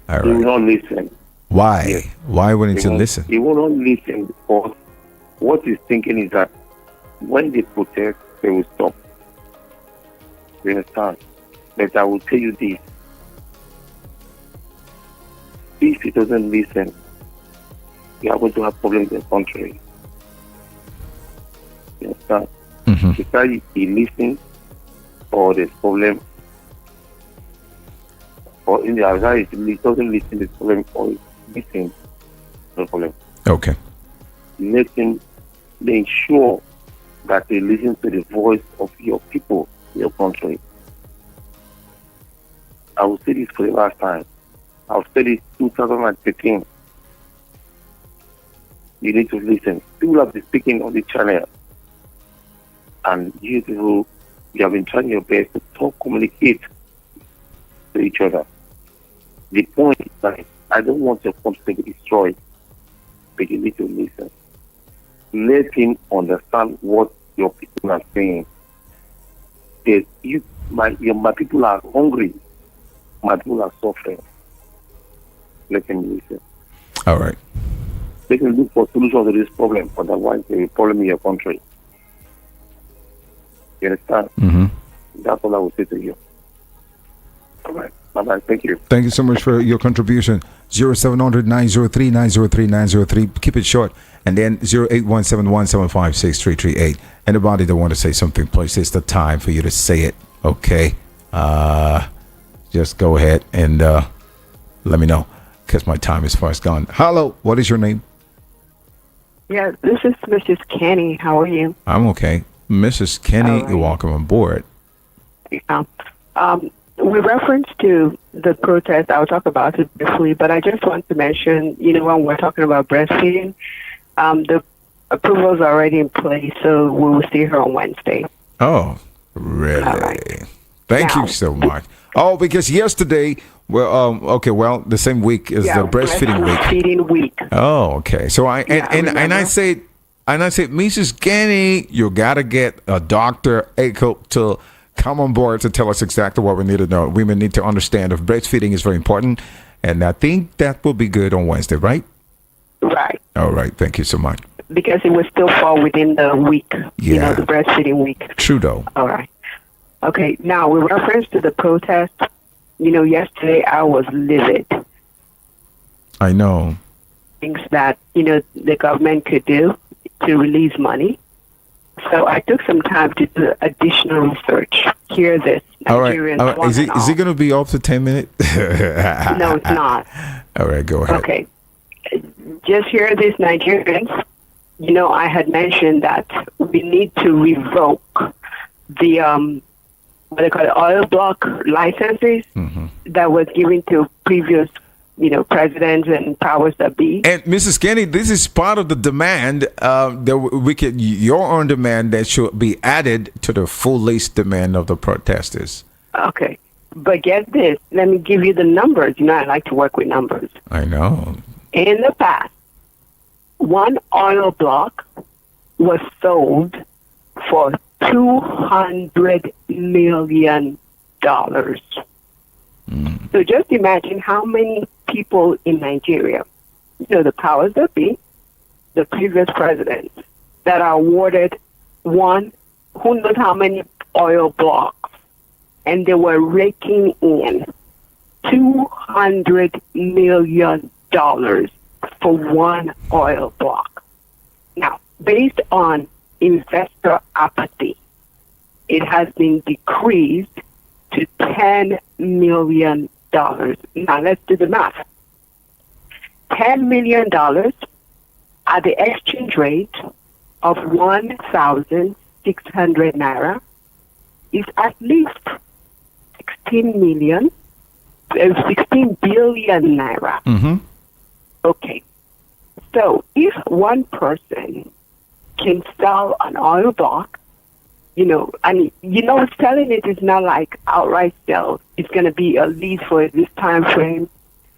All He will right. not listen. Why? Yes. Why wouldn't you listen? He will not listen because what he's thinking is that when they protest, they will stop. You understand? But I will tell you this. If he doesn't listen, we are going to have problems in the country. You understand? Mm-hmm. Either he listens or there's problem, or in the other he doesn't listen, there's problem, or he listens, no problem. Okay. Let him ensure that he listens to the voice of your people, your country. I will say this for the last time. I'll say this 2013. You need to listen. People have been speaking on the channel. And you people, you have been trying your best to talk, communicate to each other. The point is that I don't want your country to be destroyed, but you need to listen. Let him understand what your people are saying. My people are hungry. My people are suffering. Let him listen. All right. Let him look for solutions to this problem. Otherwise, there will be a problem in your country. You understand? Mm-hmm. That's all I will say to you. All right. Bye-bye. Thank you. Thank you so much for your contribution. 0700-903-903-903. Keep it short. And then 0817-175-6338. Anybody that want to say something, please, it's the time for you to say it. Okay. Just go ahead and let me know because my time is fast gone. Hello. What is your name? Yeah, this is Mrs. Kenny. How are you? I'm okay. Mrs. Kenny, right. You're welcome on board. Yeah. With reference to the protest, I'll talk about it briefly, but I just want to mention, when we're talking about breastfeeding, the approval's already in place, so we will see her on Wednesday. Oh, really? All right. Thank Now, you so much. Oh, because yesterday, the same week is the breastfeeding week. Breastfeeding week. Oh, okay. So I said, Mrs. Kenny, you gotta get a doctor to come on board to tell us exactly what we need to know. Women need to understand if breastfeeding is very important, and I think that will be good on Wednesday, right? Right. All right. Thank you so much. Because it will still fall within the week, Yeah. the breastfeeding week. True, though. All right. Okay. Now, with reference to the protest, yesterday I was livid. I know. Things that, the government could do to release money. So I took some time to do additional research. Hear this. All right. Nigerians Is it going to be off to 10 minutes? No, it's not. All right. Go ahead. Okay. Just hear this, Nigerians. I had mentioned that we need to revoke the what they call it, oil block licenses that was given to previous, presidents and powers that be. And Mrs. Kenny, this is part of the demand that your own demand that should be added to the full list demand of the protesters. Okay. But get this, let me give you the numbers. You know, I like to work with numbers. I know. In the past, one oil block was sold for $200 million. So just imagine how many people in Nigeria, you know, the powers that be, the previous presidents, that are awarded one, who knows how many oil blocks, and they were raking in $200 million for one oil block. Now, based on investor apathy, it has been decreased to $10 million. Now, let's do the math. $10 million at the exchange rate of 1,600 naira is at least 16 billion naira. Mm-hmm. Okay. So if one person can sell an oil block, you know, and you know, selling it is not like outright sales. It's going to be a lease for this time frame.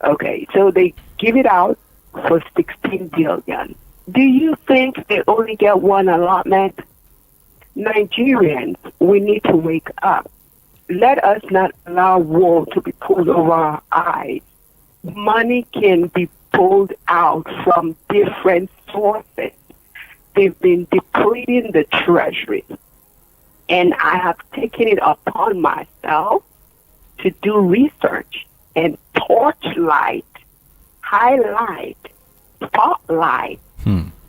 Okay, so they give it out for 16 billion. Do you think they only get one allotment? Nigerians, we need to wake up. Let us not allow wool to be pulled over our eyes. Money can be pulled out from different sources. They've been depleting the treasury. And I have taken it upon myself to do research and torchlight, highlight, spotlight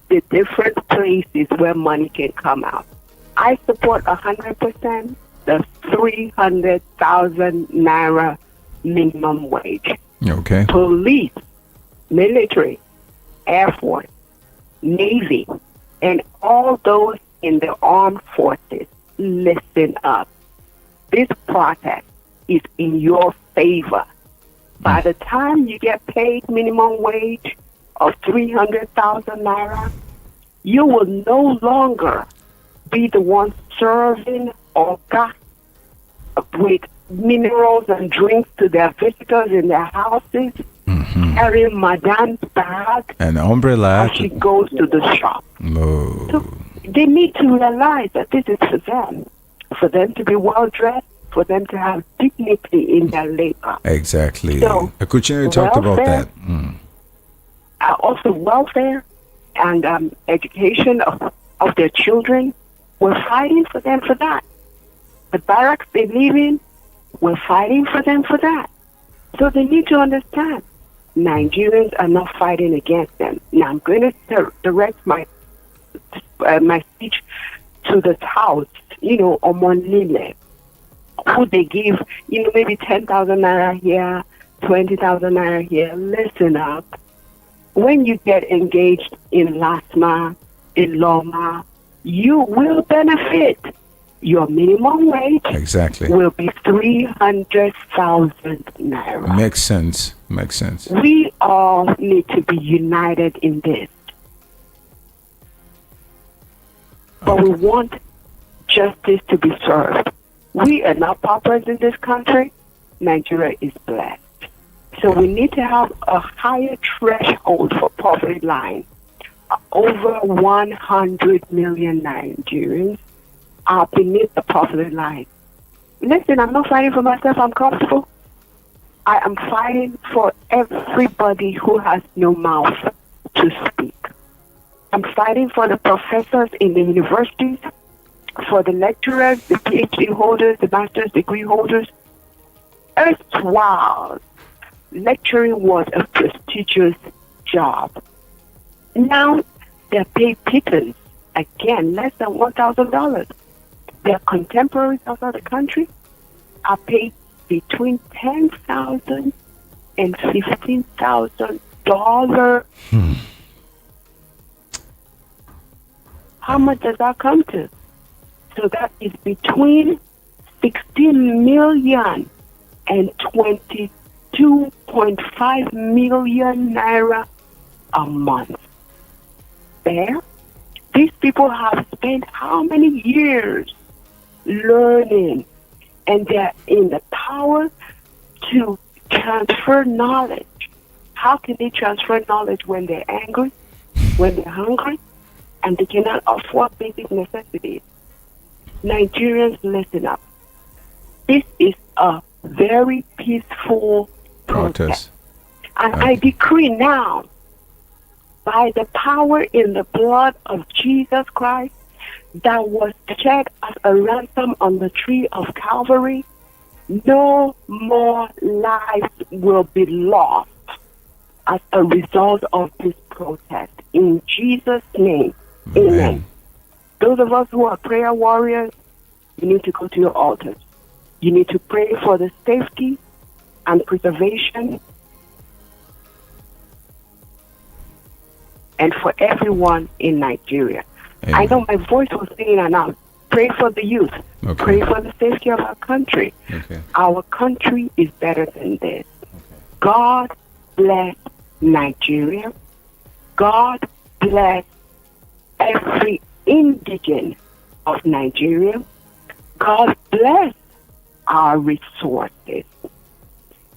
the different places where money can come out. I support 100% the 300,000 naira minimum wage. Okay. Police, military, Air Force, Navy, and all those in the armed forces, listen up. This protest is in your favor. By the time you get paid minimum wage of 300,000 naira, you will no longer be the one serving orga with minerals and drinks to their visitors in their houses, carrying madame's bag An umbrella. as she goes to the shop. Oh. So they need to realize that this is for them to be well dressed, for them to have dignity in their labor. Exactly. So, Kuchina talked about welfare, that. Also, welfare and education of their children. We're fighting for them for that. The barracks they live in, we're fighting for them for that. So they need to understand Nigerians are not fighting against them. Now I'm going to direct my speech to the South, you know, Omonlile, who they give, you know, maybe 10,000 naira here, 20,000 naira here. Listen up. When you get engaged in LASMA, in LOMA, you will benefit. Your minimum wage will be 300,000 naira. Makes sense. Makes sense. We all need to be united in this. But we want justice to be served. We are not paupers in this country. Nigeria is blessed. So we need to have a higher threshold for poverty line. Over 100 million Nigerians are beneath the poverty line. Listen, I'm not fighting for myself. I'm comfortable. I am fighting for everybody who has no mouth to speak. I'm fighting for the professors in the universities, for the lecturers, the PhD holders, the master's degree holders. Erstwhile, lecturing was a prestigious job. Now, they're paid pittance, again, less than $1,000. Their contemporaries outside the country are paid between $10,000 and $15,000. How much does that come to? So that is between 16 million and 22.5 million naira a month. There, these people have spent how many years learning, and they're in the power to transfer knowledge. How can they transfer knowledge when they're angry, when they're hungry, and they cannot afford basic necessities? Nigerians, listen up. This is a very peaceful protest. And I decree now, by the power in the blood of Jesus Christ that was shed as a ransom on the tree of Calvary, no more lives will be lost as a result of this protest. In Jesus' name, amen. Those of us who are prayer warriors, you need to go to your altars. You need to pray for the safety and preservation and for everyone in Nigeria. Amen. I know my voice was saying enough. Pray for the youth. Okay. Pray for the safety of our country. Okay. Our country is better than this. Okay. God bless Nigeria. God bless every indigent of Nigeria. God bless our resources.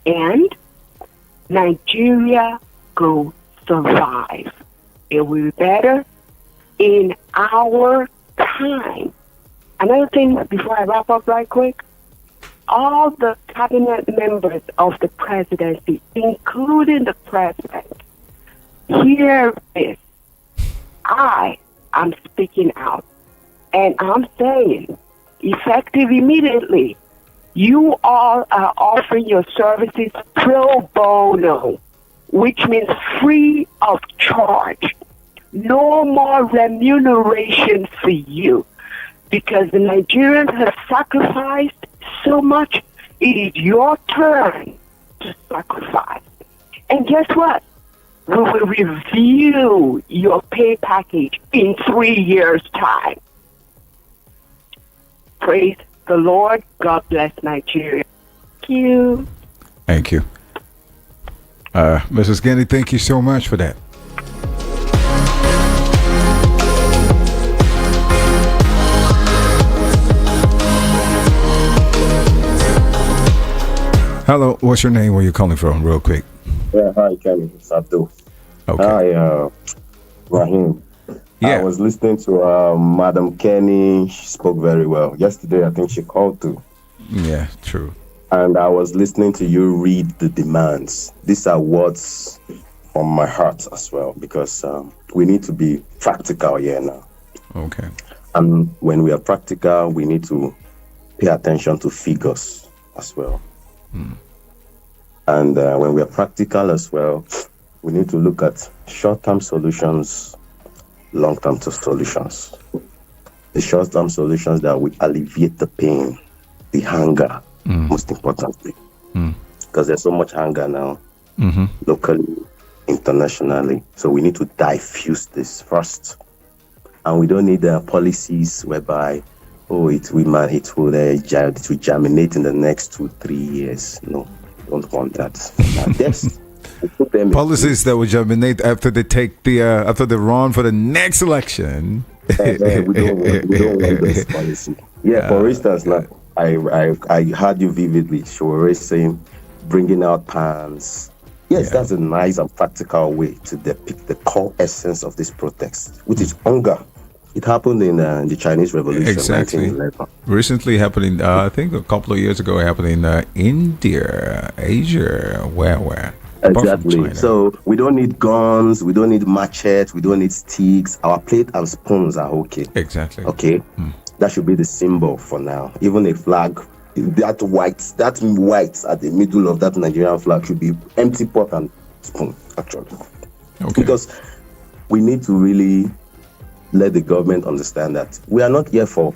And Nigeria will survive. It will be better in our time. Another thing before I wrap up right quick, all the cabinet members of the presidency, including the president, hear this. I am speaking out, and I'm saying, effective immediately, you all are offering your services pro bono, which means free of charge. No more remuneration for you, because the Nigerians have sacrificed so much. It is your turn to sacrifice. And guess what? We will review your pay package in 3 years' time. Praise the Lord. God bless Nigeria. Thank you. Thank you. Mrs. Gandy, thank you so much for that. Hello, what's your name? Where you calling from, real quick? Yeah, hi, Kenny. It's Abdul. Okay. Hi, Rahim. Yeah. I was listening to Madam Kenny. She spoke very well. Yesterday, I think she called too. Yeah, true. And I was listening to you read the demands. These are words from my heart as well, because we need to be practical here now. Okay. And when we are practical, we need to pay attention to figures as well. And when we are practical as well, we need to look at short-term solutions, long-term solutions. The short-term solutions that will alleviate the pain, the hunger, most importantly. Because there's so much hunger now, locally, internationally. So we need to diffuse this first. And we don't need policies whereby, it will germinate in the next 2-3 years. No, don't want that. Yes. Policies that will germinate after they take after they run for the next election. We don't want this policy. Yeah, for instance, like I heard you vividly. You were always saying, bringing out pans. Yes, that's a nice and practical way to depict the core essence of this protest, which is hunger. It happened in the Chinese Revolution, exactly. 1911. Recently happening, I think a couple of years ago, happened in India, Asia, where? Exactly. So we don't need guns, we don't need machetes, we don't need sticks. Our plate and spoons are okay. Exactly. Okay. That should be the symbol for now. Even a flag, that white at the middle of that Nigerian flag should be empty pot and spoon, actually. Okay. Because we need to really let the government understand that we are not here for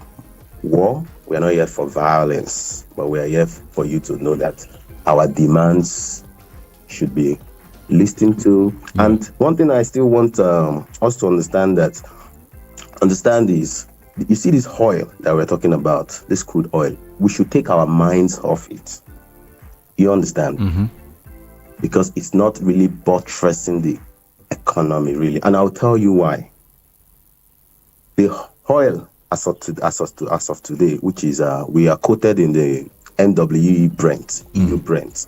war, we are not here for violence, but we are here for you to know that our demands should be listened to. And one thing I still want us to understand is, you see this oil that we're talking about, this crude oil, we should take our minds off it. You understand? Because it's not really buttressing the economy, really. And I'll tell you why. The oil, as of today, which is we are quoted in the NWE Brent, EU Brent.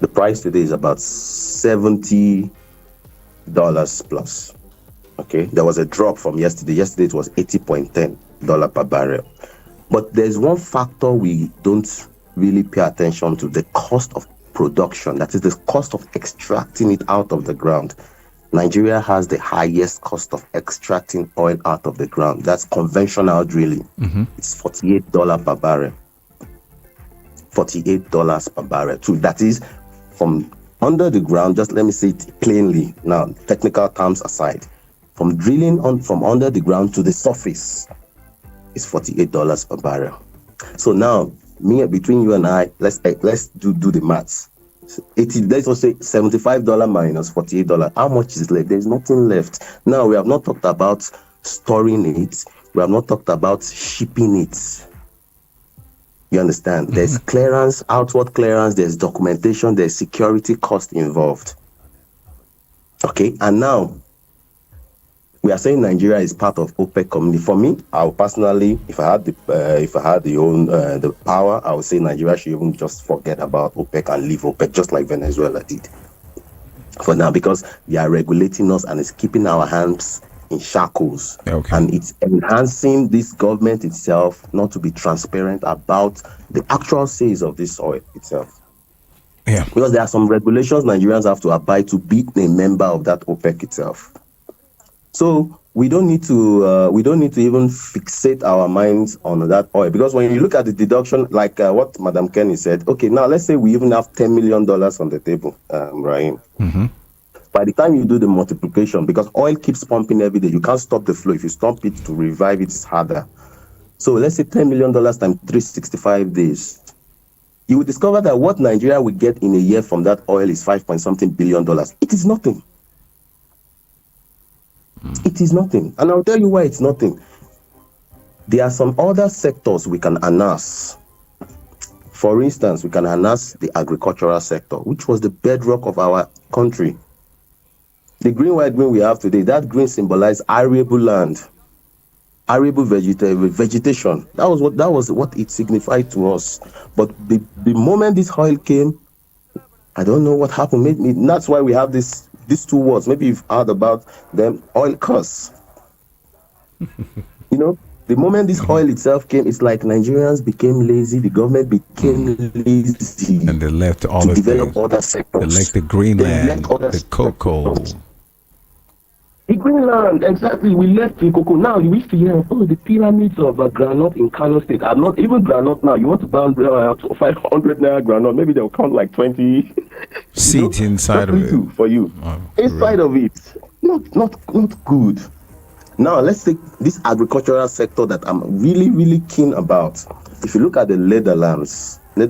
The price today is about $70 plus. Okay, there was a drop from yesterday. Yesterday it was $80.10 per barrel. But there's one factor we don't really pay attention to: the cost of production. That is the cost of extracting it out of the ground. Nigeria has the highest cost of extracting oil out of the ground. That's conventional drilling. It's $48 per barrel. $48 per barrel. So that is from under the ground. Just let me say it plainly now, technical terms aside. From drilling from under the ground to the surface is $48 per barrel. So now, between you and I, let's do the maths. Let's also say $75 minus $48. How much is left? There's nothing left. Now, we have not talked about storing it. We have not talked about shipping it. You understand? There's clearance, outward clearance, there's documentation, there's security cost involved. Okay, and now we are saying Nigeria is part of OPEC community. For me, I would personally, if I had the power, I would say Nigeria should even just forget about OPEC and leave OPEC, just like Venezuela did. For now, because they are regulating us and it's keeping our hands in shackles. Okay. And it's enhancing this government itself not to be transparent about the actual sales of this oil itself. Yeah. Because there are some regulations Nigerians have to abide to be a member of that OPEC itself. So we don't need to even fixate our minds on that oil, because when you look at the deduction, like what Madam Kenny said, okay, now let's say we even have $10 million on the table, Rahim. By the time you do the multiplication, because oil keeps pumping every day, you can't stop the flow. If you stop it to revive it, it's harder. So let's say $10 million times 365 days. You will discover that what Nigeria will get in a year from that oil is $5-something billion. It is nothing. It is nothing. And I'll tell you why it's nothing. There are some other sectors we can harness. For instance, we can harness the agricultural sector, which was the bedrock of our country. The green, white, green we have today, that green symbolized arable land, arable vegetation. That was what it signified to us. But the moment this oil came, I don't know what happened. Maybe that's why we have these two words. Maybe you've heard about them, oil costs. The moment this oil itself came, it's like Nigerians became lazy, the government became lazy. And they left all of develop other sectors. They left the green land, the cocoa. The Greenland, exactly. We left the cocoa. Now we used to hear, the pyramids of granite in Kano State. I'm not even granite now. You want to buy 500 naira granite? Maybe they'll count like 20 seats inside of it for you. Inside of it, not good. Now let's take this agricultural sector that I'm really, really keen about. If you look at the Netherlands is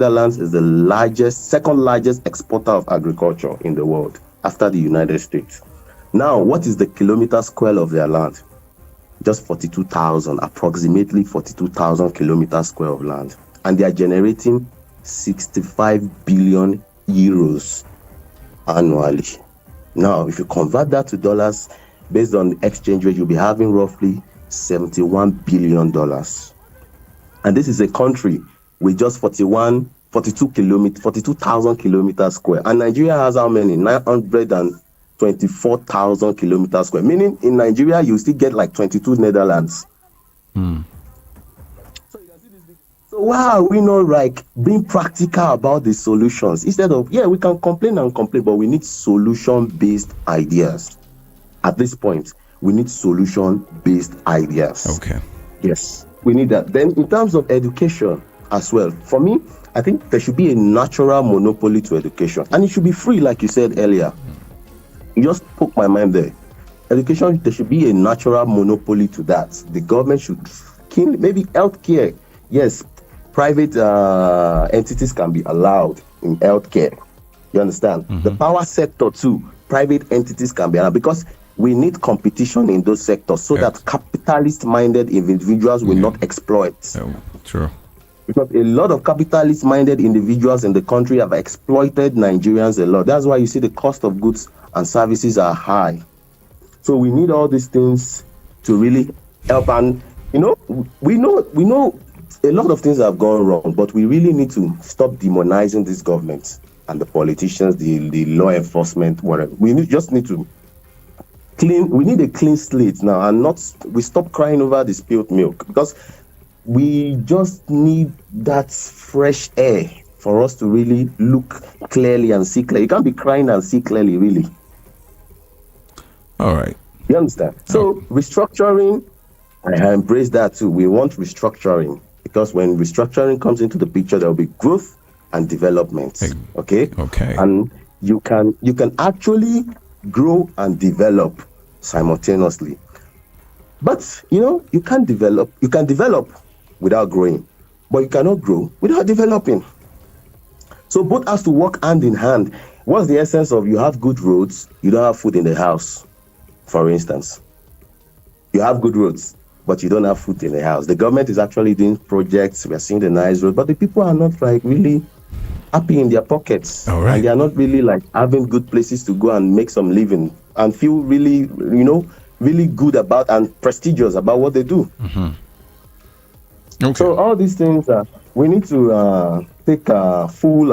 the second largest exporter of agriculture in the world after the United States. Now, what is the kilometer square of their land? Just 42,000, approximately 42,000 kilometers square of land. And they are generating 65 billion euros annually. Now, if you convert that to dollars, based on the exchange rate, you'll be having roughly $71 billion. And this is a country with just 42,000 kilometers square. And Nigeria has how many? 924,000 kilometers square. Meaning in Nigeria, you still get like 22 Netherlands. So why are we not like being practical about the solutions? Instead of, we can complain, but we need solution-based ideas. At this point, we need solution-based ideas. Okay. Yes, we need that. Then in terms of education as well, for me, I think there should be a natural monopoly to education. And it should be free, like you said earlier. You just poke my mind there. Education, there should be a natural monopoly to that. The government should, maybe healthcare. Yes, private entities can be allowed in healthcare. You understand? The power sector too, private entities can be allowed, because we need competition in those sectors so that capitalist-minded individuals will not exploit. True. Because a lot of capitalist-minded individuals in the country have exploited Nigerians a lot. That's why you see the cost of goods and services are high. So we need all these things to really help. And we know a lot of things have gone wrong, but we really need to stop demonizing this government and the politicians, the law enforcement, whatever. Just need to we need a clean slate now, and we stop crying over the spilled milk, because we just need that fresh air for us to really look clearly and see clearly. You can't be crying and see clearly, really. All right. You understand? So restructuring, I embrace that too. We want restructuring, because when restructuring comes into the picture, there will be growth and development. Okay. And you can actually grow and develop simultaneously. But you can develop without growing, but you cannot grow without developing. So both has to work hand in hand. What's the essence of you have good roads, you don't have food in the house? For instance, you have good roads, but you don't have food in the house. The government is actually doing projects. We are seeing the nice road, but the people are not really happy in their pockets. All right. And they are not really having good places to go and make some living and feel really, really good about and prestigious about what they do. Mm-hmm. Okay. So all these things, we need to take a full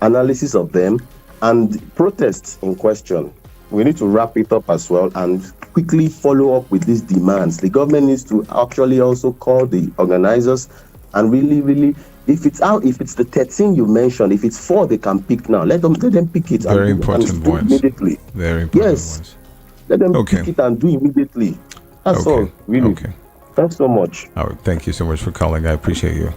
analysis of them, and protests in question. We need to wrap it up as well and quickly follow up with these demands. The government needs to actually also call the organizers and really, if it's the 13 you mentioned, if it's 4 they can pick now, let them pick it. Very important do ones. Immediately. Very important ones. Let them pick it and do immediately. That's all, really. Okay. Thanks so much. All right. Thank you so much for calling. I appreciate you.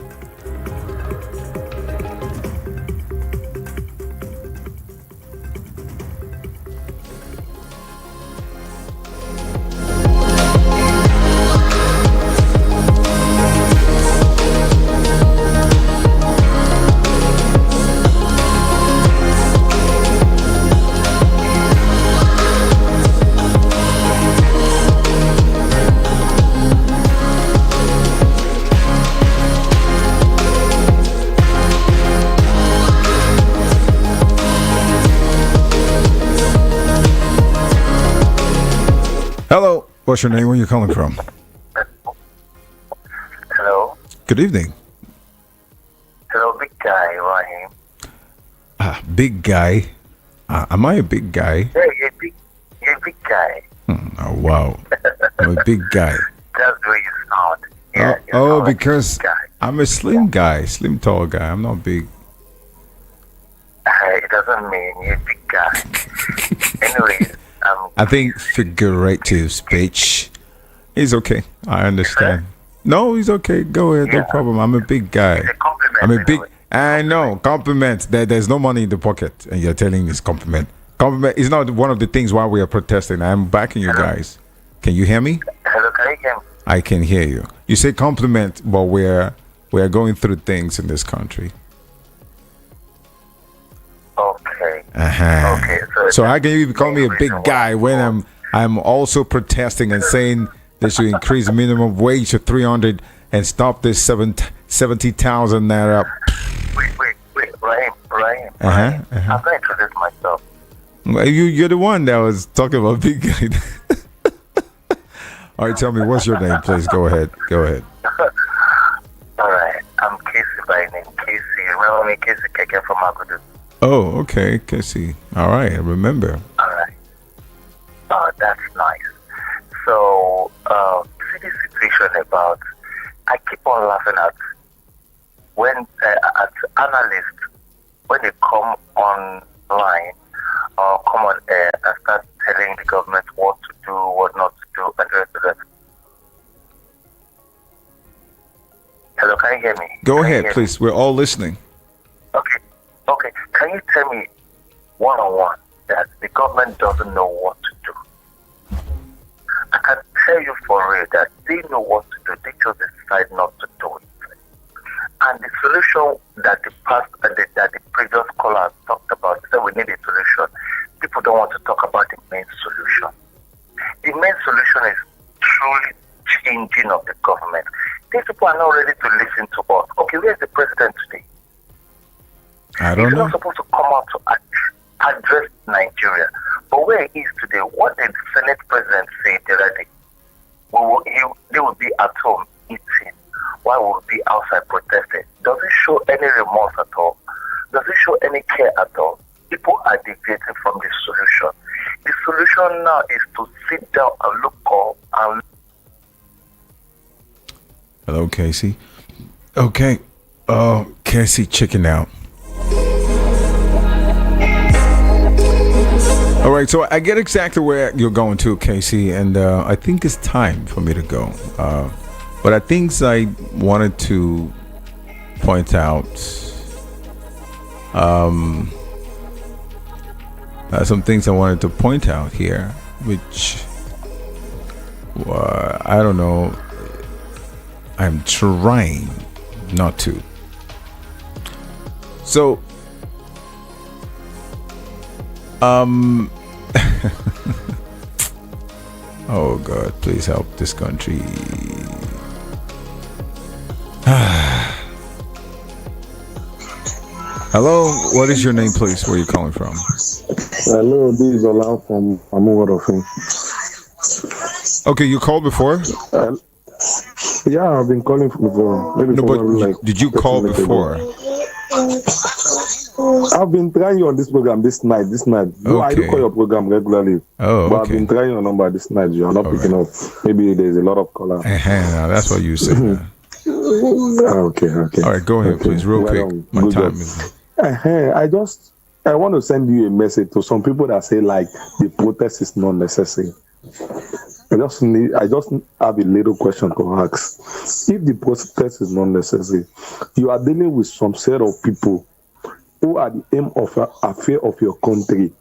Hello. What's your name? Where are you calling from? Hello. Good evening. Hello, big guy, Rahim. Big guy. Am I a big guy? Yeah, you're a big guy. Oh, wow. I'm a big guy. That's the way you sound. Yeah, because I'm a slim guy, slim tall guy. I'm not big. It doesn't mean you're a big guy. Anyways, I think figurative speech is okay. I understand. No, he's okay. Go ahead. No problem. I'm a big guy. I'm a big. I know. Compliment. There's no money in the pocket, and you're telling me it's compliment. Compliment is not one of the things why we are protesting. I'm backing you guys. Can you hear me? Hello, can you hear me? I can hear you. You say compliment, but we're going through things in this country. Okay. Okay. So how can you call me a big guy when I'm also protesting and saying they should increase the minimum wage to 300 and stop this 70,000 naira? Wait, Rahim. I'm going to introduce myself. Well, you're the one that was talking about big guy. All right, tell me, what's your name, please? Go ahead. All right, I'm Casey by name. Casey. Remember me, Casey Keke from Agudu. Oh, okay, Casey. All right, I remember. All right. Oh, that's nice. So, see this situation about, I keep on laughing at when at analysts, when they come online or come on air and start telling the government what to do, what not to do, and the rest of that. Hello, can you hear me? Go ahead, please. We're all listening. Okay. Can you tell me one-on-one that the government doesn't know what to do? I can tell you for real that they know what to do. They just decide not to do it. And the solution that the previous caller talked about, said we need a solution. People don't want to talk about the main solution. The main solution is truly changing of the government. These people are not ready to listen to us. Okay, where's the president today? I don't know. He's not supposed to come out to address Nigeria. But where he is today, what did the Senate president say the other day? They will be at home eating. why we'll be outside protesting? Does it show any remorse at all? Does it show any care at all? People are deviating from the solution. The solution now is to sit down and look up and... Hello, Casey. Okay. Casey, chicken out. All right, so I get exactly where you're going to, Casey, and I think it's time for me to go. But I think I wanted to point out some things I wanted to point out here, which I don't know. I'm trying not to. So, oh God, please help this country. Hello, what is your name, please? Where are you calling from? Hello, this is Ola from Amuwadofin. Okay, you called before? Yeah, I've been calling before. Maybe no, but like did you call before? I've been trying you on this program this night. No, I do call your program regularly. Oh, but I've been trying your number this night. You are not picking up. Maybe there's a lot of callers. That's what you said. Okay. All right, go ahead, please, real quick. My time is... I want to send you a message to some people that say like the protest is not necessary. I just have a little question to ask. If the protest is not necessary, you are dealing with some set of people who are the aim of affair of your country.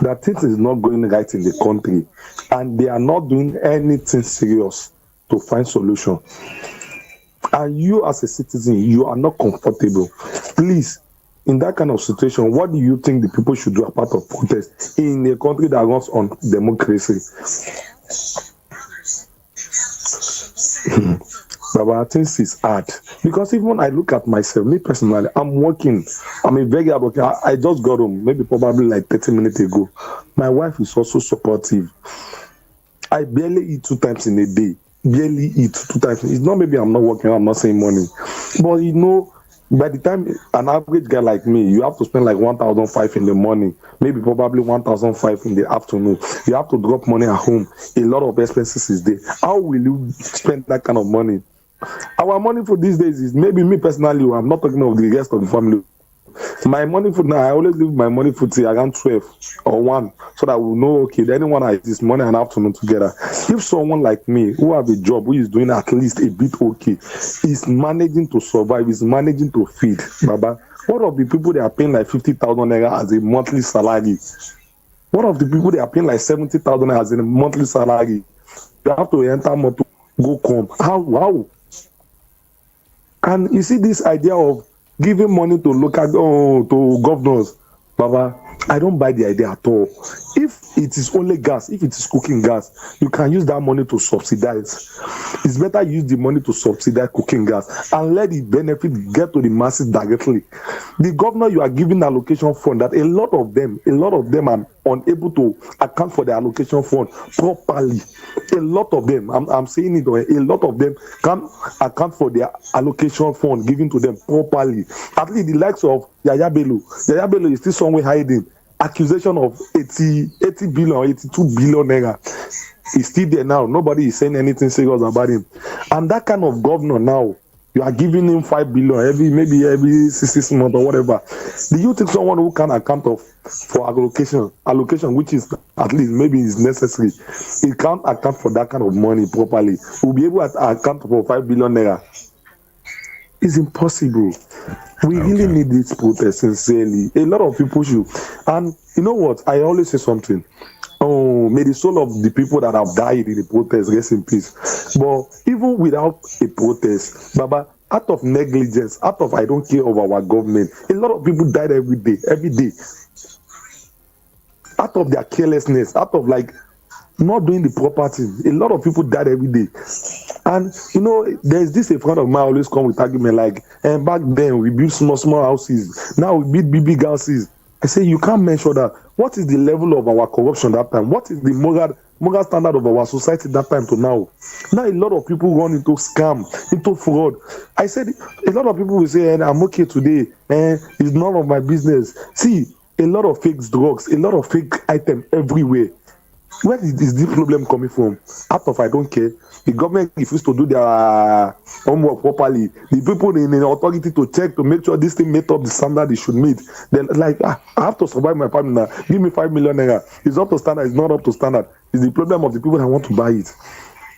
That things is not going right in the country, and they are not doing anything serious to find solution. And you as a citizen, you are not comfortable. Please, in that kind of situation, what do you think the people should do apart of protest in a country that runs on democracy? But things is hard because even I look at myself, me personally, I'm working. I'm a very hard worker. I just got home, maybe probably like 30 minutes ago. My wife is also supportive. I barely eat 2 times in a day. Barely eat 2 times. It's not maybe I'm not working, I'm not saying money, but you know, by the time an average guy like me, you have to spend like 1,500 in the morning, maybe probably 1,500 in the afternoon. You have to drop money at home. A lot of expenses is there. How will you spend that kind of money? Our money for these days is maybe me personally. I'm not talking of the rest of the family. My money for now, I always leave my money for till around 12 or 1, so that we'll know, okay, anyone has this morning and afternoon together. If someone like me, who have a job, who is doing at least a bit okay, is managing to survive, is managing to feed, Baba, what of the people that are paying like 50,000 naira as a monthly salary? What of the people that are paying like 70,000 naira as a monthly salary? You have to enter motor, go come. How? And you see this idea of giving money to local to governors, Baba, I don't buy the idea at all. If it is only gas, if it is cooking gas, you can use that money to subsidize. It's better use the money to subsidize cooking gas and let the benefit get to the masses directly. The governor you are giving allocation fund, that a lot of them are unable to account for the allocation fund properly. A lot of them, I'm saying it, a lot of them can't account for their allocation fund given to them properly. At least the likes of Yaya Bello is still somewhere hiding. Accusation of 80 billion or 82 billion naira is still there now. Nobody is saying anything serious about him. And that kind of governor now, you are giving him 5 billion maybe every 6 months or whatever. Do you think someone who can account for allocation, which is at least maybe is necessary, he can't account for that kind of money properly, will be able to account for 5 billion naira? It's impossible. We really need this protest sincerely. A lot of people should. And you know what? I always say something. Oh, may the soul of the people that have died in the protest rest in peace. But even without a protest, Baba, out of negligence, out of I don't care of our government, a lot of people died every day. Out of their carelessness, out of like not doing the proper thing, a lot of people died every day. And you know, there's this a friend of mine always come with argument like, and back then we built small houses, now we build big houses. I say you can't measure that. What is the level of our corruption that time? What is the moral moral standard of our society that time to now. Now a lot of people run into scam, into fraud. I said a lot of people will say, I'm okay today, it's none of my business. See, a lot of fake drugs, a lot of fake items everywhere. Where is this problem coming from? Out of I don't care. The government refused to do their homework properly. The people in the authority to check to make sure this thing met up the standard it should meet. Then like, I have to survive my family now. Give me 5 million naira. It's up to standard. It's not up to standard. It's the problem of the people that want to buy it.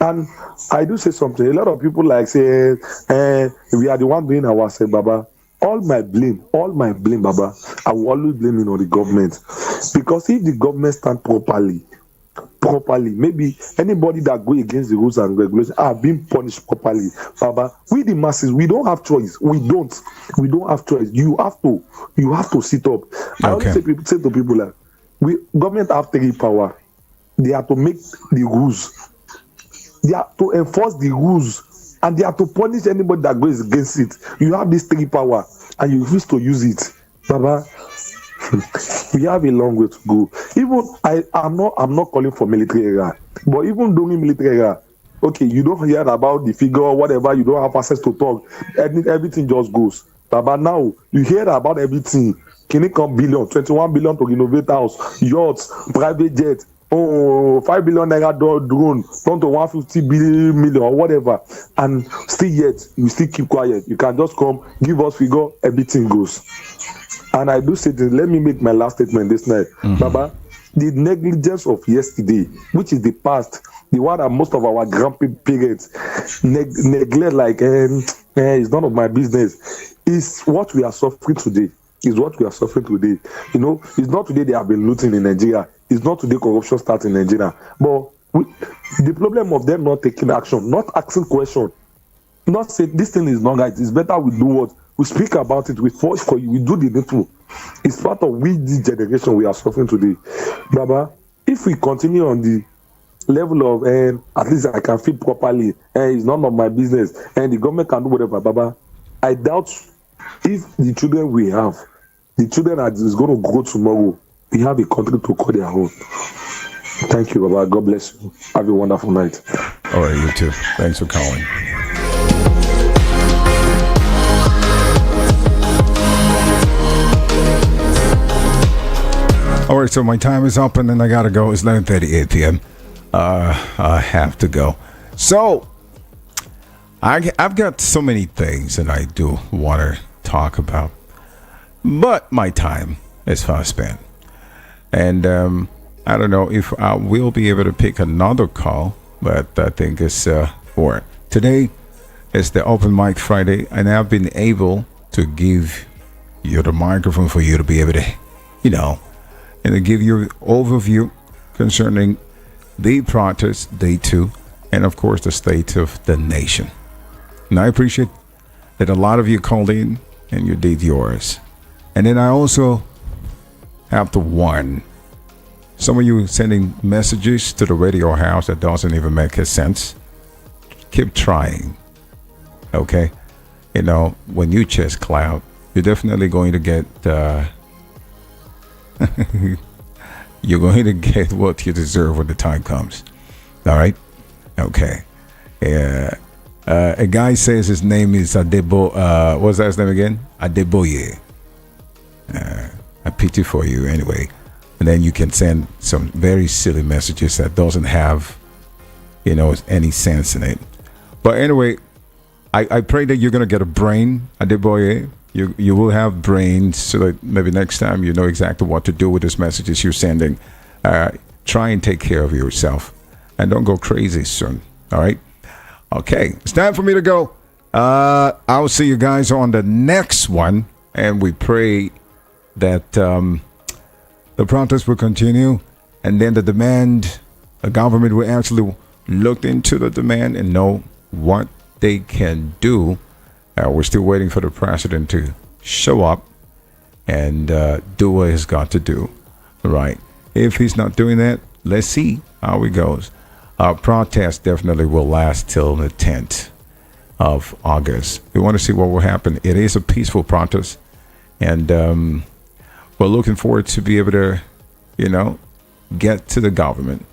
And I do say something. A lot of people like say, we are the one doing our say, Baba. All my blame, Baba, I will always blame it on the government. Because if the government stand properly, maybe anybody that go against the rules and regulations are being punished properly. Baba, we the masses, we don't have choice. We don't have choice. You have to sit up. I always say to people like, government have three power. They have to make the rules. They have to enforce the rules, and they have to punish anybody that goes against it. You have these three power, and you refuse to use it, Baba. We have a long way to go. Even I'm not calling for military era, but even during military era, okay, you don't hear about the figure or whatever. You don't have access to talk. Everything just goes. But now you hear about everything. Can it come billion, 21 billion to renovate house, yachts, private jet, 5 billion naira drone, down to 150 million or whatever, and still yet you still keep quiet. You can just come, give us figure, everything goes. And I do say this, let me make my last statement this night. Baba, the negligence of yesterday, which is the past, the one that most of our grandparents neglect, like, it's none of my business, is what we are suffering today. You know, it's not today they have been looting in Nigeria. It's not today corruption starts in Nigeria. But the problem of them not taking action, not asking questions, not saying this thing is not right, it's better we do what? We speak about it, we forge for you, we do the needful. It's part of this generation we are suffering today. Baba, if we continue on the level of at least I can feed properly, it's none of my business, and the government can do whatever, Baba, I doubt if the children we have, the children that is going to grow tomorrow, we have a country to call their own. Thank you, Baba. God bless you. Have a wonderful night. All right, you too. Thanks for calling. All right, so my time is up, and then I gotta go. It's 9:38 p.m. I have to go. So I've got so many things that I do want to talk about, but my time is fast spent, and I don't know if I will be able to pick another call, but I think it's for today. It's the open mic Friday, and I've been able to give you the microphone for you to be able to, and to give you an overview concerning the protest, day 2, and of course the state of the nation. And I appreciate that a lot of you called in and you did yours. And then I also have to warn some of you sending messages to the radio house that doesn't even make a sense. Keep trying. Okay? When you chest cloud, you're definitely going to get you're going to get what you deserve when the time comes. All right? Okay. A guy says his name is Adebo. What's that his name again? Adeboye. I pity for you anyway. And then you can send some very silly messages that doesn't have, any sense in it. But anyway, I pray that you're going to get a brain, Adeboye. You will have brains so that maybe next time you know exactly what to do with these messages you're sending. Try and take care of yourself. And don't go crazy soon. All right? Okay. It's time for me to go. I'll see you guys on the next one. And we pray that the protest will continue. And then the government will actually look into the demand and know what they can do. We're still waiting for the president to show up and do what he's got to do. Right. If he's not doing that, let's see how it goes. Our protest definitely will last till the 10th of August. We want to see what will happen. It is a peaceful protest. And we're looking forward to be able to, get to the government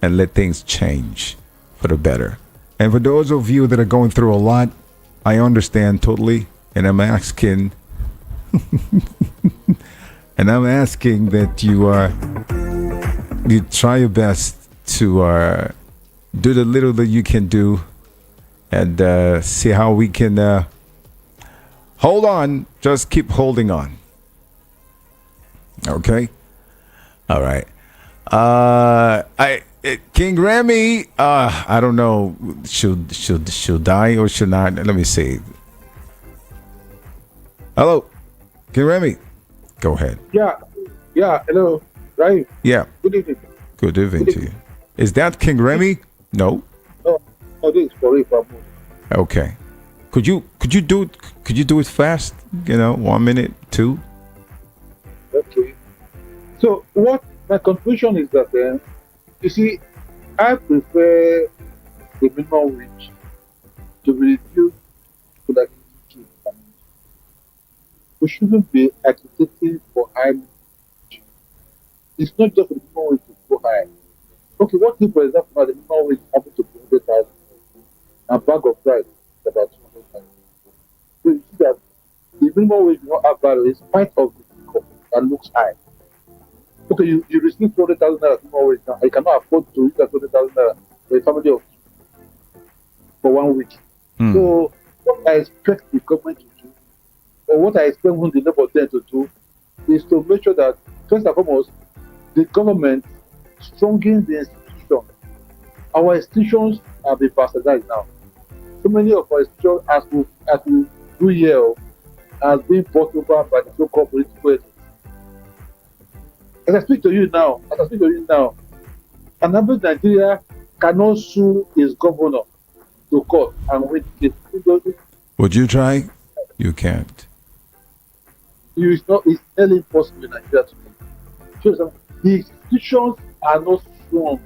and let things change for the better. And for those of you that are going through a lot, I understand totally, and I'm asking, that you try your best to do the little that you can do, and see how we can hold on. Just keep holding on. Okay. All right. King Remy, I don't know, should die or should not? Let me see. Hello, King Remy, go ahead. Yeah, hello, right? Yeah. Good evening. Good evening to you. Is that King Remy? No. No, this is for you. Okay. Could you do it fast? 1 minute, 2. Okay. So what my conclusion is that you see, I prefer the minimum wage to be reduced to like we shouldn't be agitating for high wage. It's not just the minimum wage to go high. Okay, what if, for example, now the minimum wage happens to be 100,000 and a bag of rice is about 200,000. So you see that the minimum wage will not have value in spite of the income that looks high. Okay, you receive 200,000 naira minimum wage now. I cannot afford to use that 200,000 naira for a family of for 1 week. So what I expect the government to do, or what I expect the neighbor then to do, is to make sure that first and foremost, the government strengthens the institution. Our institutions are being bastardized now. So many of our institutions, as we do here, has been bought over by the so-called political elite. As I speak to you now, an average Nigeria cannot sue his governor to court and win it. Would you try? You can't. It's nearly impossible in Nigeria today. The institutions are not strong.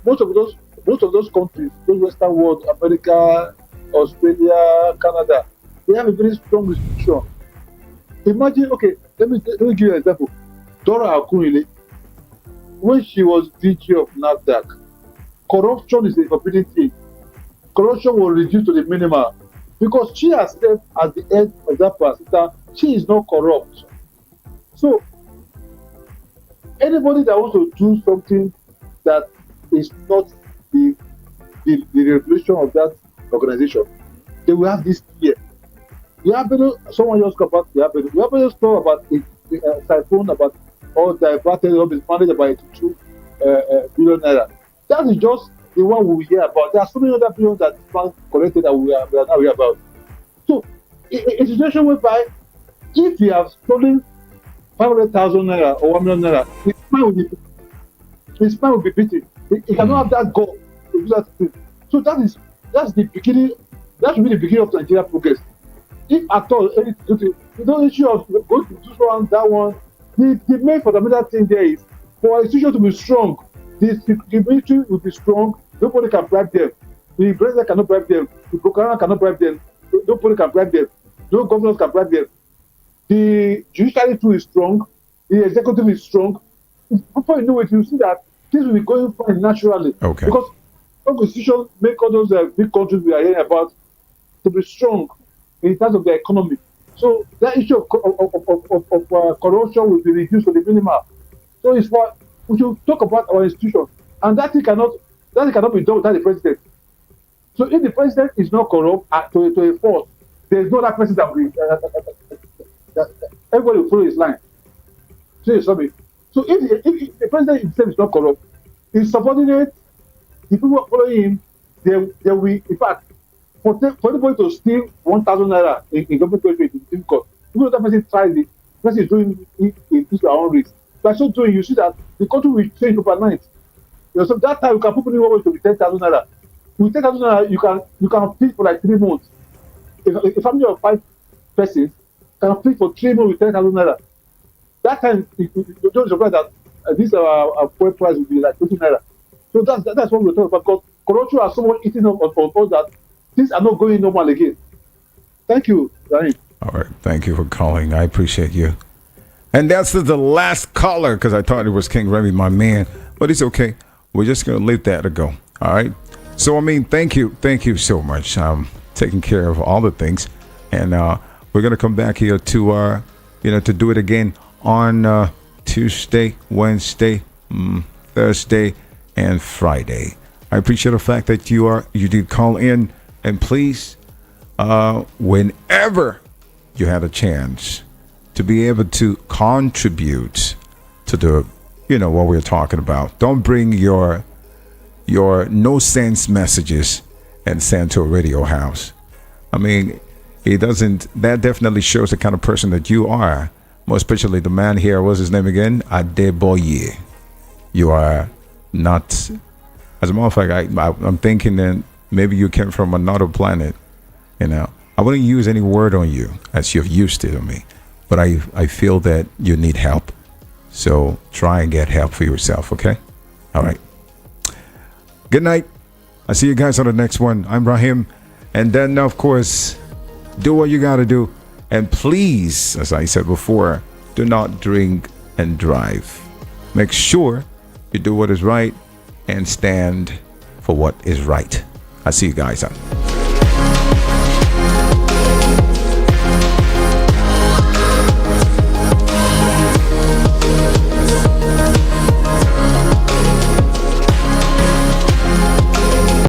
Most of those countries, those Western world, America, Australia, Canada, they have a very strong institution. Imagine, okay, let me give you an example. Dora Akunyili, when she was DG of NAFDAC, corruption is a forbidden thing. Corruption was reduced to the minimum because she herself, as the head of that person, she is not corrupt. So, anybody that wants to do something that is not the regulation of that organization, they will have this fear. Someone just come back. You have just talk about a typhoon about all diverted all is managed by 82 billion naira. That is just the one we hear about. There are so many other billions that is not collected that we are now hearing about. So, a situation whereby if you have stolen 500,000 naira or 1 million naira, his mind will be beaten. He cannot have that goal to do that thing. So that's the beginning. That should be the beginning of Nigeria progress. If at all, the issue of going to this one, that one, the main fundamental thing there is for our institution to be strong. The military will be strong. Nobody can bribe them. The president cannot bribe them. The procurator cannot bribe them. Nobody can bribe them. No governors can bribe them. The judiciary too is strong. The executive is strong. Before you know it, you see that things will be going fine naturally. Okay. Because constitution make all those big countries we are hearing about to be strong in terms of their economy. So that issue of corruption will be reduced to the minimum. So it's for we should talk about our institutions, and that thing cannot be done without the president. So if the president is not corrupt to a fault, there is no other person that will everybody will follow his line. So if the president himself is not corrupt, his subordinate, the people following him, they will, in fact, for anybody to steal 1,000 naira in government treasury in court, even though that person tries it, the person is doing it in his own risk. By so doing, you see that the country will change overnight. So that time you can put money to be 10,000 naira. With 10,000 naira, you can feed for like 3 months. If a family of 5 persons can feed for 3 months with 10,000 naira, that time you don't surprise that this our fuel price will be like 20 naira. So that's what we're talking about. Because corruption has so much eating up on us that things are not going normal again. Thank you, Ryan. All right. Thank you for calling. I appreciate you. And that's the last caller because I thought it was King Remy, my man. But it's okay. we're just going to leave that to go. All right. So, I mean, thank you so much. Taking care of all the things. And we're going to come back here to, to do it again on Tuesday, Wednesday, Thursday, and Friday. I appreciate the fact that you did call in, and please, whenever you had a chance to be able to contribute to the, what we're talking about, don't bring your no sense messages and send to a radio house. I mean, that definitely shows the kind of person that you are. Most especially the man here, what's his name again? Adeboye. You are not, as a matter of fact, I'm thinking that maybe you came from another planet. I wouldn't use any word on you as you've used it on me, but I feel that you need help. So try and get help for yourself, okay? All right. Good night. I'll see you guys on the next one. I'm Rahim. And then, of course, do what you got to do. And please, as I said before, do not drink and drive. Make sure you do what is right and stand for what is right. I'll see you guys on.